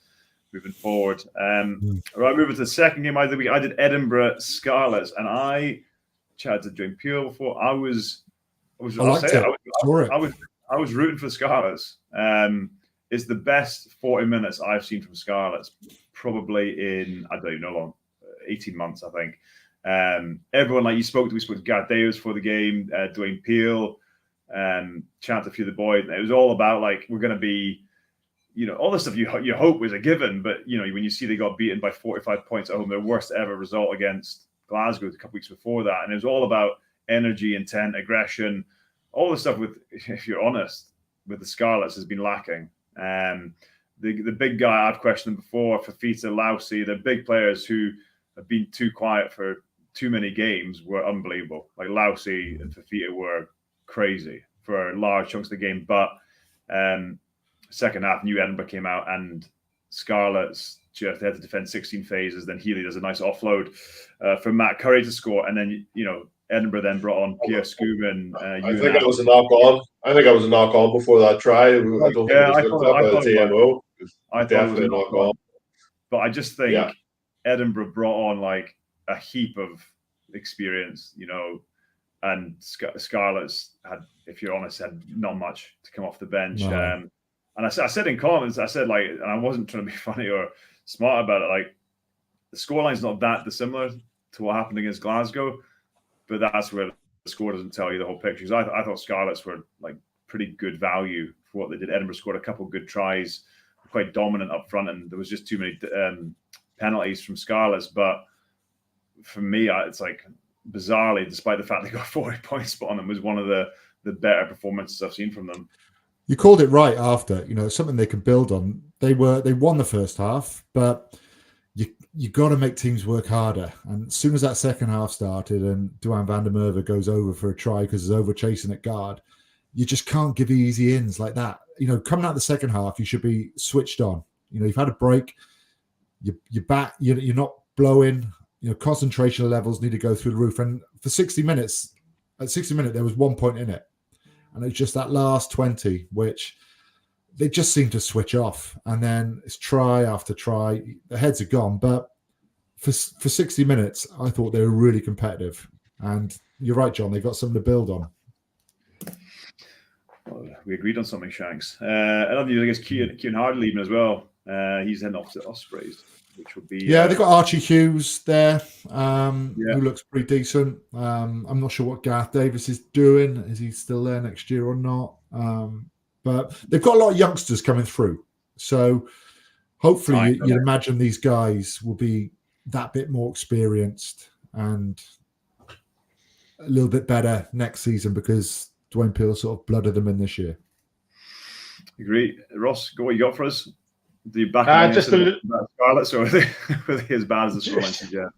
moving forward. Right, moving to the second game I did Edinburgh Scarlets, and I chatted to Dwayne Peel before. I was rooting for the Scarlets. It's the best 40 minutes I've seen from Scarlets probably in, I don't even know long, 18 months, I think. Everyone, like we spoke to Gareth Davis for the game, Dwayne Peel, chatted to a few of the boys. It was all about we're going to be, all the stuff you hope was a given, but when you see they got beaten by 45 points at home, their worst ever result against Glasgow a couple weeks before that, and it was all about energy, intent, aggression, all the stuff with, if you're honest, with the Scarlets has been lacking. The big guy I've questioned before, Fafita, Lousy, they're big players who have been too quiet for too many games were unbelievable. Like Lousy and Fafita were crazy for large chunks of the game, but second half, New Edinburgh came out and Scarlets just had to defend 16 phases. Then Healy does a nice offload for Matt Curry to score, and then Edinburgh then brought on Pierre Scuban. I think it was a knock on. I think I was a knock on before that try. I don't think it was looked up by the TMO. I thought it was a knock on. But I just think Edinburgh brought on a heap of experience, and Scarlets had, if you're honest, had not much to come off the bench. No. And I said in comments, and I wasn't trying to be funny or smart about it, the scoreline's not that dissimilar to what happened against Glasgow, but that's where the score doesn't tell you the whole picture. I thought Scarlets were pretty good value for what they did. Edinburgh scored a couple of good tries, quite dominant up front, and there was just too many penalties from Scarlets. But for me, it's bizarrely, despite the fact they got 40 points on them, was one of the better performances I've seen from them. You called it right after, something they can build on. They won the first half, but you got to make teams work harder. And as soon as that second half started and Duane van der Merwe goes over for a try because he's over chasing at guard, you just can't give easy ins like that. Coming out the second half, you should be switched on. You've had a break. You're back. You're not blowing concentration levels need to go through the roof. And for 60 minutes, at 60 minutes, there was 1 point in it. And it's just that last 20, which they just seem to switch off. And then it's try after try. The heads are gone. But for 60 minutes, I thought they were really competitive. And you're right, John, they've got something to build on. Well, we agreed on something, Shanks. Another news, I guess, Kieran Hardy leaving as well. He's heading off to Ospreys, which would be... Yeah, they've got Archie Hughes there, who looks pretty decent. I'm not sure what Gareth Davis is doing. Is he still there next year or not? But they've got a lot of youngsters coming through. So hopefully you'd imagine these guys will be that bit more experienced and a little bit better next season because Dwayne Peel sort of blooded them in this year. Agree. Ross, what you got for us? Do you back just Scarlets, or were they as bad as the scoreline suggest?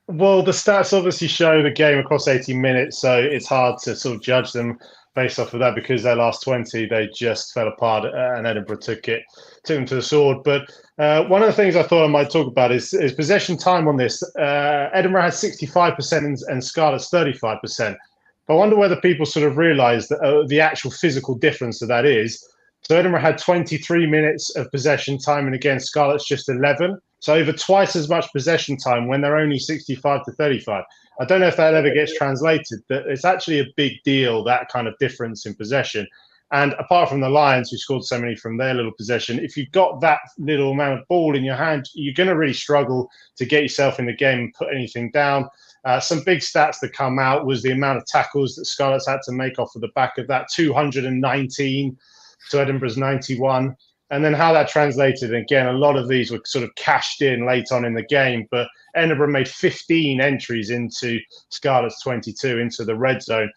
Well, the stats obviously show the game across 80 minutes, so it's hard to sort of judge them based off of that because their last 20, they just fell apart and Edinburgh took them to the sword. But one of the things I thought I might talk about is possession time on this. Edinburgh had 65% and Scarlets 35%. But I wonder whether people sort of realise that the actual physical difference that is. So Edinburgh had 23 minutes of possession time, and again, Scarlets just 11. So over twice as much possession time when they're only 65 to 35. I don't know if that ever gets translated, but it's actually a big deal, that kind of difference in possession. And apart from the Lions, who scored so many from their little possession, if you've got that little amount of ball in your hand, you're going to really struggle to get yourself in the game and put anything down. Some big stats that come out was the amount of tackles that Scarlets had to make off of the back of that, 219 to Edinburgh's 91. And then how that translated, again, a lot of these were sort of cashed in late on in the game, but Edinburgh made 15 entries into Scarlet's 22 into the red zone.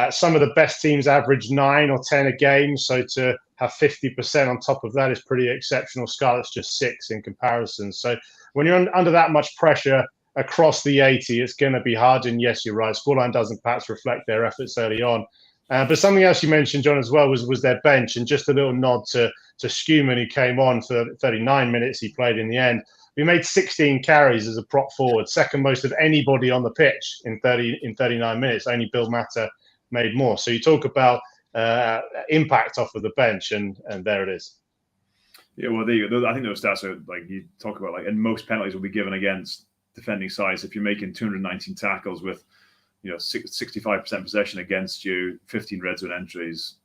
Some of the best teams averaged 9 or 10 a game, so to have 50% on top of that is pretty exceptional. Scarlet's just 6 in comparison. So when you're under that much pressure across the 80, it's going to be hard. And yes, you're right, scoreline doesn't perhaps reflect their efforts early on. But something else you mentioned, John, as well, was their bench, and just a little nod to Schumann, who came on for 39 minutes. He played in the end. We made 16 carries as a prop forward, second most of anybody on the pitch in 39 minutes. Only Bill Matter made more. So you talk about impact off of the bench, and there it is. Yeah, well, there you go. I think those stats are like you talk about, like, and most penalties will be given against defending sides. If you're making 219 tackles with 65% possession against you, 15 red zone entries,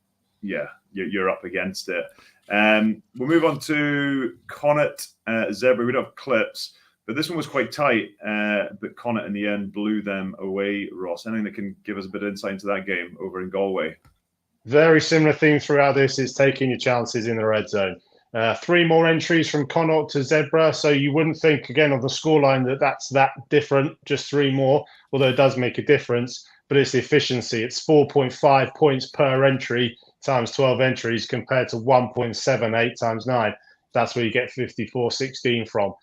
you're up against it. We'll move on to Connacht, Zebra. We don't have clips, but this one was quite tight. But Connacht in the end blew them away. Ross, anything that can give us a bit of insight into that game over in Galway? Very similar theme throughout this is taking your chances in the red zone. 3 more entries from Connacht to Zebra, so you wouldn't think, again, of the scoreline that's that different, just 3 more, although it does make a difference, but it's the efficiency. It's 4.5 points per entry times 12 entries compared to 1.78 times 9. That's where you get 54-16 from.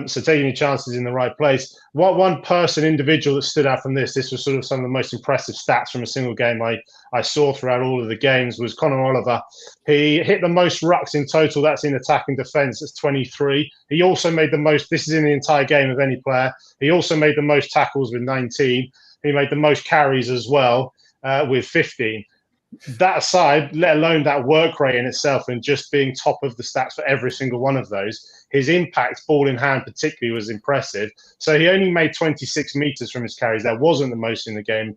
So taking your chances in the right place. What one person, individual that stood out from this was sort of some of the most impressive stats from a single game I saw throughout all of the games, was Conor Oliver. He hit the most rucks in total. That's in attack and defence. That's 23. He also made the most, this is in the entire game, of any player. He also made the most tackles with 19. He made the most carries as well with 15. That aside, let alone that work rate in itself and just being top of the stats for every single one of those, his impact, ball in hand particularly, was impressive. So he only made 26 metres from his carries. That wasn't the most in the game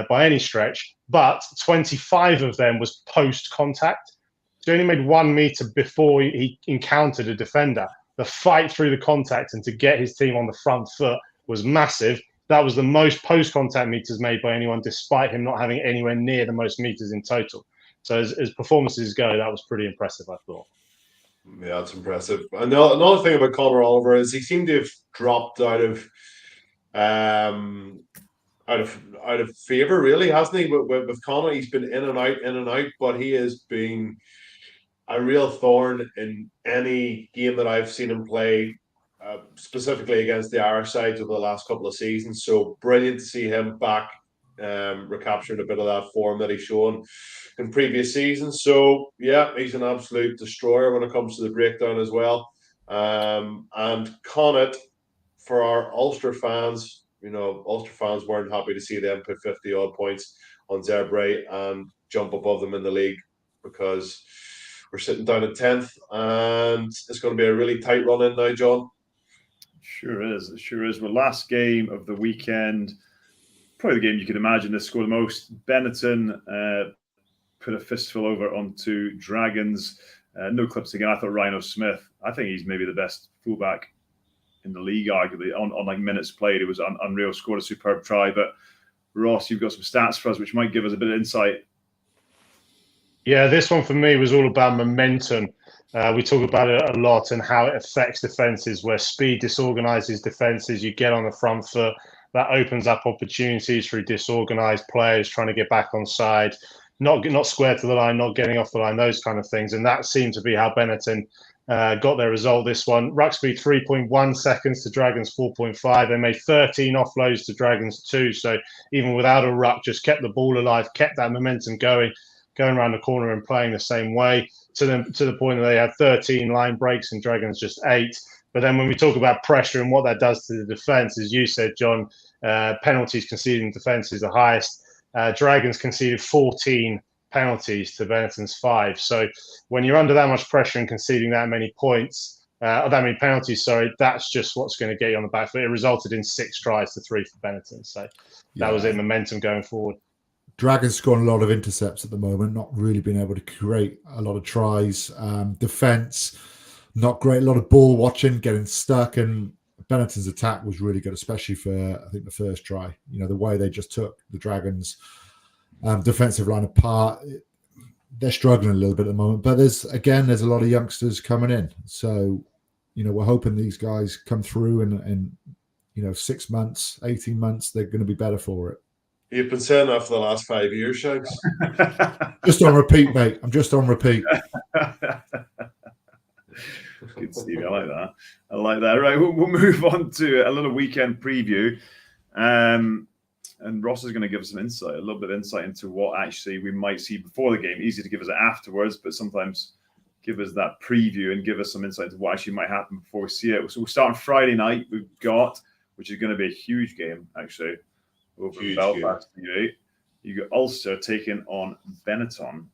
by any stretch, but 25 of them was post-contact. So he only made 1 metre before he encountered a defender. The fight through the contact and to get his team on the front foot was massive. That was the most post-contact meters made by anyone, despite him not having anywhere near the most meters in total. So as performances go, that was pretty impressive, I thought. Yeah, that's impressive. And another thing about Conor Oliver is he seemed to have dropped out of favour, really, hasn't he? With Conor, he's been in and out, but he has been a real thorn in any game that I've seen him play. Specifically against the Irish sides over the last couple of seasons. So brilliant to see him back, recapturing a bit of that form that he's shown in previous seasons. So yeah, he's an absolute destroyer when it comes to the breakdown as well. And Connacht, for our Ulster fans, Ulster fans weren't happy to see them put 50 odd points on Zebre and jump above them in the league, because we're sitting down at 10th and it's going to be a really tight run in now, John. Sure is. It sure is. Well, last game of the weekend, probably the game you could imagine to score the most. Benetton put a fistful over onto Dragons. No clips again. I thought Rhino Smith, I think he's maybe the best fullback in the league, arguably, on like minutes played. It was unreal. Scored a superb try. But Ross, you've got some stats for us which might give us a bit of insight. Yeah, this one for me was all about momentum. We talk about it a lot and how it affects defences, where speed disorganises defences. You get on the front foot, that opens up opportunities for disorganised players trying to get back on side, not square to the line, not getting off the line, those kind of things. And that seemed to be how Benetton got their result this one. Ruck speed 3.1 seconds to Dragons 4.5. They made 13 offloads to Dragons 2. So even without a ruck, just kept the ball alive, kept that momentum going around the corner and playing the same way, to the point that they had 13 line breaks and Dragons just 8. But then when we talk about pressure and what that does to the defence, as you said, John, penalties conceding defence is the highest. Dragons conceded 14 penalties to Benetton's 5. So when you're under that much pressure and conceding that many points, that many penalties, that's just what's going to get you on the back foot. It resulted in 6 tries to 3 for Benetton. So that was it, momentum going forward. Dragons scoring a lot of intercepts at the moment, not really being able to create a lot of tries. Defence, not great. A lot of ball watching, getting stuck, and Benetton's attack was really good, especially for, I think, the first try. The way they just took the Dragons' defensive line apart. They're struggling a little bit at the moment, but there's a lot of youngsters coming in. So, we're hoping these guys come through and 6 months, 18 months, they're going to be better for it. You've been saying that for the last 5 years, Shanks. Just on repeat, mate. I'm just on repeat. Good, Stevie. I like that. Right, we'll move on to a little weekend preview. And Ross is going to give us some insight, a little bit of insight into what actually we might see before the game. Easy to give us it afterwards, but sometimes give us that preview and give us some insight into what actually might happen before we see it. So we'll start on Friday night. Which is going to be a huge game, actually. Over in Belfast, you got Ulster taking on Benetton.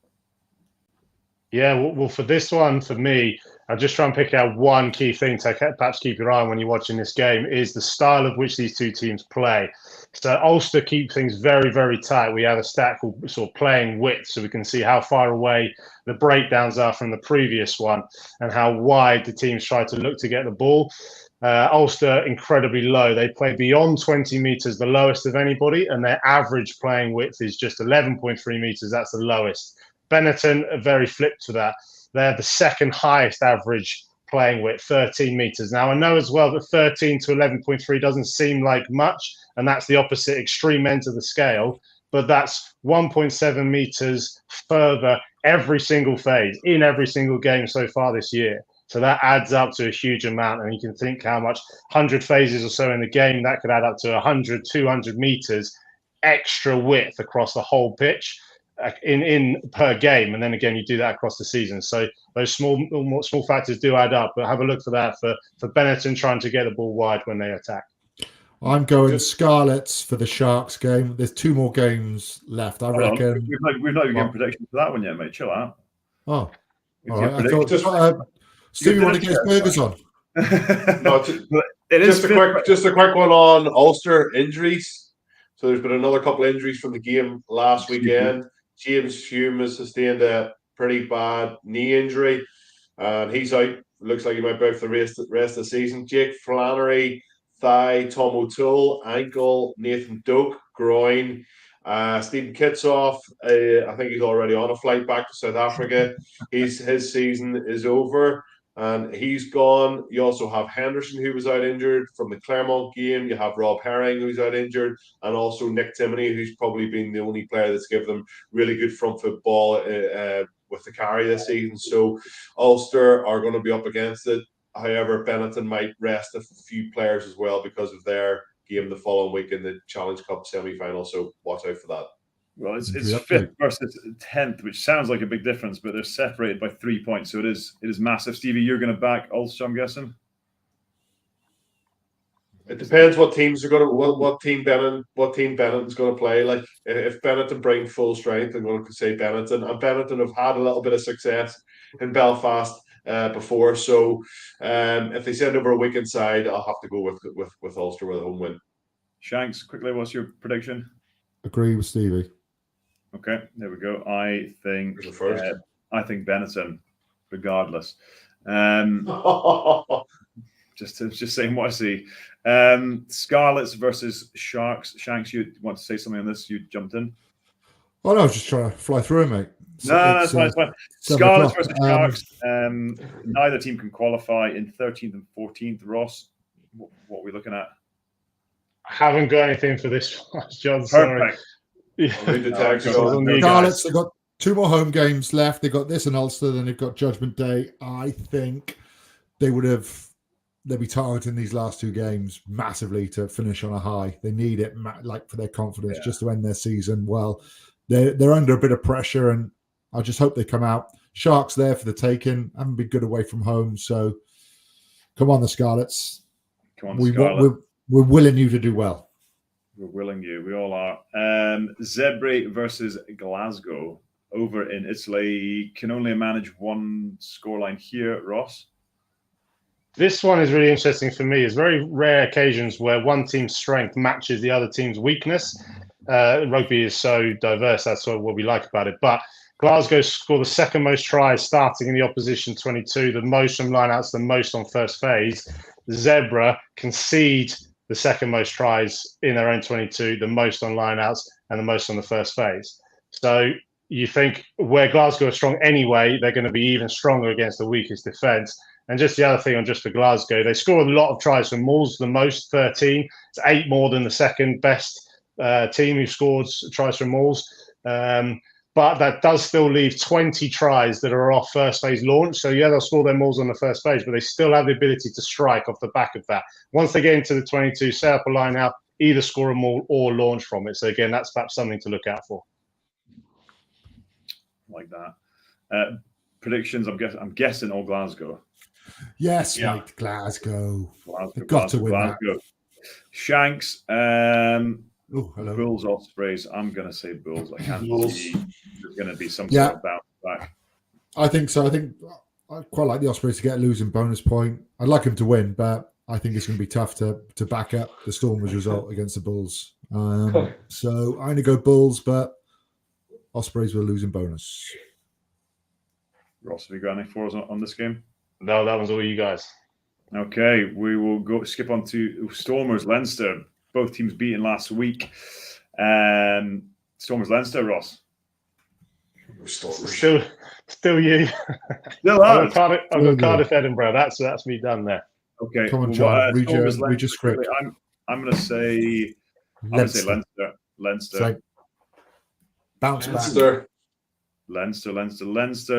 Yeah, well, for this one, for me, I'll just try and pick out one key thing to perhaps keep your eye on when you're watching this game, is the style of which these two teams play. So Ulster keep things very, very tight. We have a stat called sort of playing width, so we can see how far away the breakdowns are from the previous one and how wide the teams try to look to get the ball. Ulster incredibly low. They play beyond 20 metres, the lowest of anybody, and their average playing width is just 11.3 metres. That's the lowest. Benetton are very flipped to that. They're the second highest average playing width, 13 metres. Now, I know as well that 13 to 11.3 doesn't seem like much, and that's the opposite extreme end of the scale, but that's 1.7 metres further every single phase in every single game so far this year. So that adds up to a huge amount, and you can think how much 100 phases or so in the game, that could add up to 100, 200 metres extra width across the whole pitch in per game. And then again, you do that across the season. So those small factors do add up, but have a look for that for Benetton trying to get the ball wide when they attack. I'm going Scarlets for the Sharks game. There's 2 more games left, I reckon. We've not even given predictions for that one yet, mate. Chill out. Oh, all right. I thought Stevie wanted to get his burgers on. No, just a quick one on Ulster injuries. So there's been another couple of injuries from the game last weekend. James Hume has sustained a pretty bad knee injury, and he's out. Looks like he might be out for the rest of the season. Jake Flannery, thigh. Tom O'Toole, ankle. Nathan Doak, groin. Stephen Kitsoff, I think he's already on a flight back to South Africa. His season is over, and he's gone. You also have Henderson, who was out injured from the Claremont game. You have Rob Herring, who's out injured, and also Nick Timoney, who's probably been the only player that's given them really good front football with the carry this season. So Ulster are going to be up against it. However, Benetton might rest a few players as well because of their game the following week in the Challenge Cup semi-final. So watch out for that. Well, it's 5th versus 10th, which sounds like a big difference, but they're separated by 3 points, so it is massive. Stevie, you're going to back Ulster, I'm guessing. It depends what teams are going to what team Benetton's going to play. Like if Benetton bring full strength, I'm going to say Benetton, and Benetton have had a little bit of success in Belfast before. So if they send over a weekend side, I'll have to go with Ulster with a home win. Shanks, quickly, what's your prediction? Agree with Stevie. Okay, there we go. I think Benetton, regardless. Just saying what I see. Scarlets versus Sharks. Shanks, you want to say something on this? You jumped in. Oh no, I was just trying to fly through it, mate. No, it's fine. Scarlets versus Sharks. Neither team can qualify in 13th and 14th. Ross, what are we looking at? I haven't got anything for this one, John. Perfect. Scarlets, they've got 2 more home games left. They've got this in Ulster, then they've got Judgment Day. I think they'll be targeting these last 2 games massively to finish on a high. They need it for their confidence just to end their season well. They're under a bit of pressure, and I just hope they come out. Sharks there for the taking. Haven't been good away from home, so come on, the Scarlets. Come on, Scarlet. We're willing you to do well. We're willing you. We all are. Zebre versus Glasgow over in Italy. Can only manage one scoreline here, Ross. This one is really interesting for me. It's very rare occasions where one team's strength matches the other team's weakness. Rugby is so diverse. That's what we like about it. But Glasgow scored the second most tries starting in the opposition 22, the most from lineouts, the most on first phase. Zebra concede the second most tries in their own 22, the most on lineouts, and the most on the first phase. So you think where Glasgow are strong anyway, they're going to be even stronger against the weakest defence. And just the other thing just for Glasgow, they scored a lot of tries from Mauls, the most, 13. It's 8 more than the second best team who scored tries from Mauls. But that does still leave 20 tries that are off first phase launch. So, yeah, they'll score their Mauls on the first phase, but they still have the ability to strike off the back of that. Once they get into the 22, set up a line out, either score a Maul or launch from it. So, again, that's perhaps something to look out for. Like that. Predictions, I'm guessing all Glasgow. Yes, mate, Glasgow. They've got to win Glasgow. That. Shanks, Bulls, Ospreys. I'm going to say Bulls. I can't see there's going to be some sort of bounce back. I think so. I think I quite like the Ospreys to get a losing bonus point. I'd like them to win, but I think it's going to be tough to back up the Stormers result against the Bulls. So I'm going to go Bulls, but Ospreys will losing bonus. Ross, have you got any for us on this game? No, that was all you guys. Okay, we will skip on to Stormers, Leinster. Both teams beaten last week. Stormers, Leinster, Ross. Stormers. Still you. Still I've got Cardiff, Edinburgh. That's me done there. Okay. Come on, John. Read your script. I'm going to say Leinster. Leinster. Bounce back. Leinster.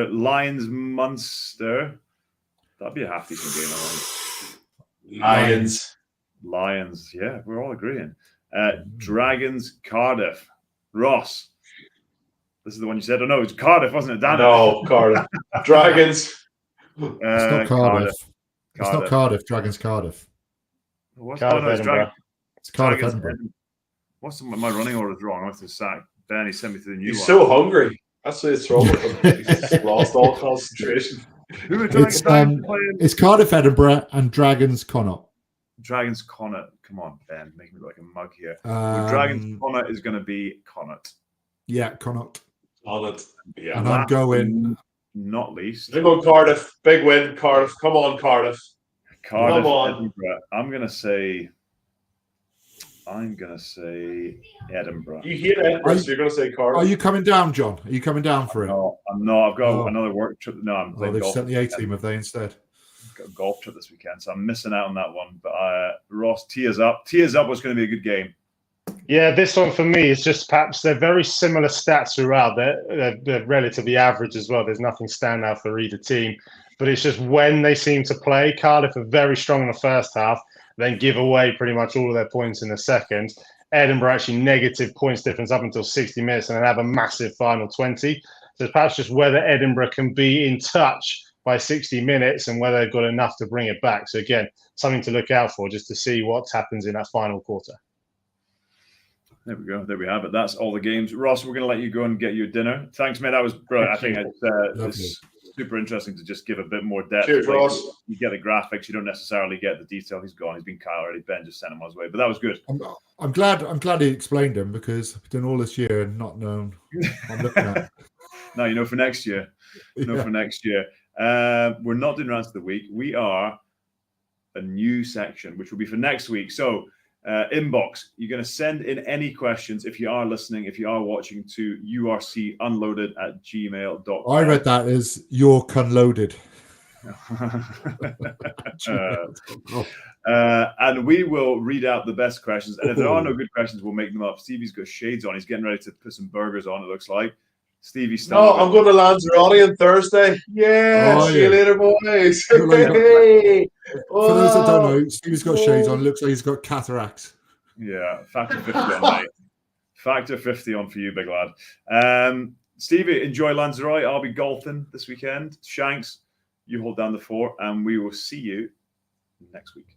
Lions, Munster. That'd be a half decent game, I think. Lions. Yeah, we're all agreeing. Dragons, Cardiff. Ross. This is the one you said. Oh, no, it's Cardiff, wasn't it? No, Cardiff. Dragons. It's not Cardiff. It's not Cardiff. Dragons, Cardiff. Edinburgh. It's Cardiff, Edinburgh. My running order is wrong. I have to sack Ben. He sent me to the new one. He's so hungry. That's what it's wrong with him. He's lost all concentration. It's Cardiff, Edinburgh, and Dragons, Connacht. Dragons, Connacht. Come on, Ben. Make me look like a mug here. Dragons, Connacht is going to be Connacht. Yeah, Connacht. Connacht. Yeah. And I'm going... Not least. I'm going Cardiff. Big win, Cardiff. Come on, Cardiff. Come on. Edinburgh. I'm going to say Edinburgh. You hate Edinburgh, so you're going to say Cardiff. Are you coming down, John? Are you coming down for it? No, I'm not. I've got another work trip. No, I'm playing they've golf. sent the A-team, have they, instead? I've got a golf trip this weekend, so I'm missing out on that one. But Ross, tee us up. Tee us up was going to be a good game. Yeah, this one for me is just perhaps they're very similar stats throughout. They're relatively average as well. There's nothing stand out for either team. But it's just when they seem to play. Cardiff are very strong in the first half, then give away pretty much all of their points in the second. Edinburgh actually negative points difference up until 60 minutes and then have a massive final 20. So it's perhaps just whether Edinburgh can be in touch by 60 minutes and whether they've got enough to bring it back. So again, something to look out for just to see what happens in that final quarter. There we go. There we have it. That's all the games. Ross, we're going to let you go and get your dinner. Thanks, mate. That was brilliant. I think it's super interesting to just give a bit more depth. Cheers, Ross. You get the graphics. You don't necessarily get the detail. He's gone. He's been cut already. Ben just sent him on his way. But that was good. I'm glad he explained him, because I've done all this year and not known what I'm looking at. No, you know, for next year. For next year. We're not doing Rants of the Week. We are a new section, which will be for next week. So inbox, you're going to send in any questions if you are listening, if you are watching, to urcunloaded@gmail.com. I read that as Urc Unloaded. And we will read out the best questions. And if there are no good questions, we'll make them up. Stevie's got shades on. He's getting ready to put some burgers on, it looks like. Stevie, no, I'm going to Lanzarote on Thursday. Yeah, see you later, boys. Hey. For those that don't know, Stevie's got shades on. It looks like he's got cataracts. Yeah, factor 50 on, mate. Factor 50 on for you, big lad. Stevie, enjoy Lanzarote. I'll be golfing this weekend. Shanks, you hold down the fort, and we will see you next week.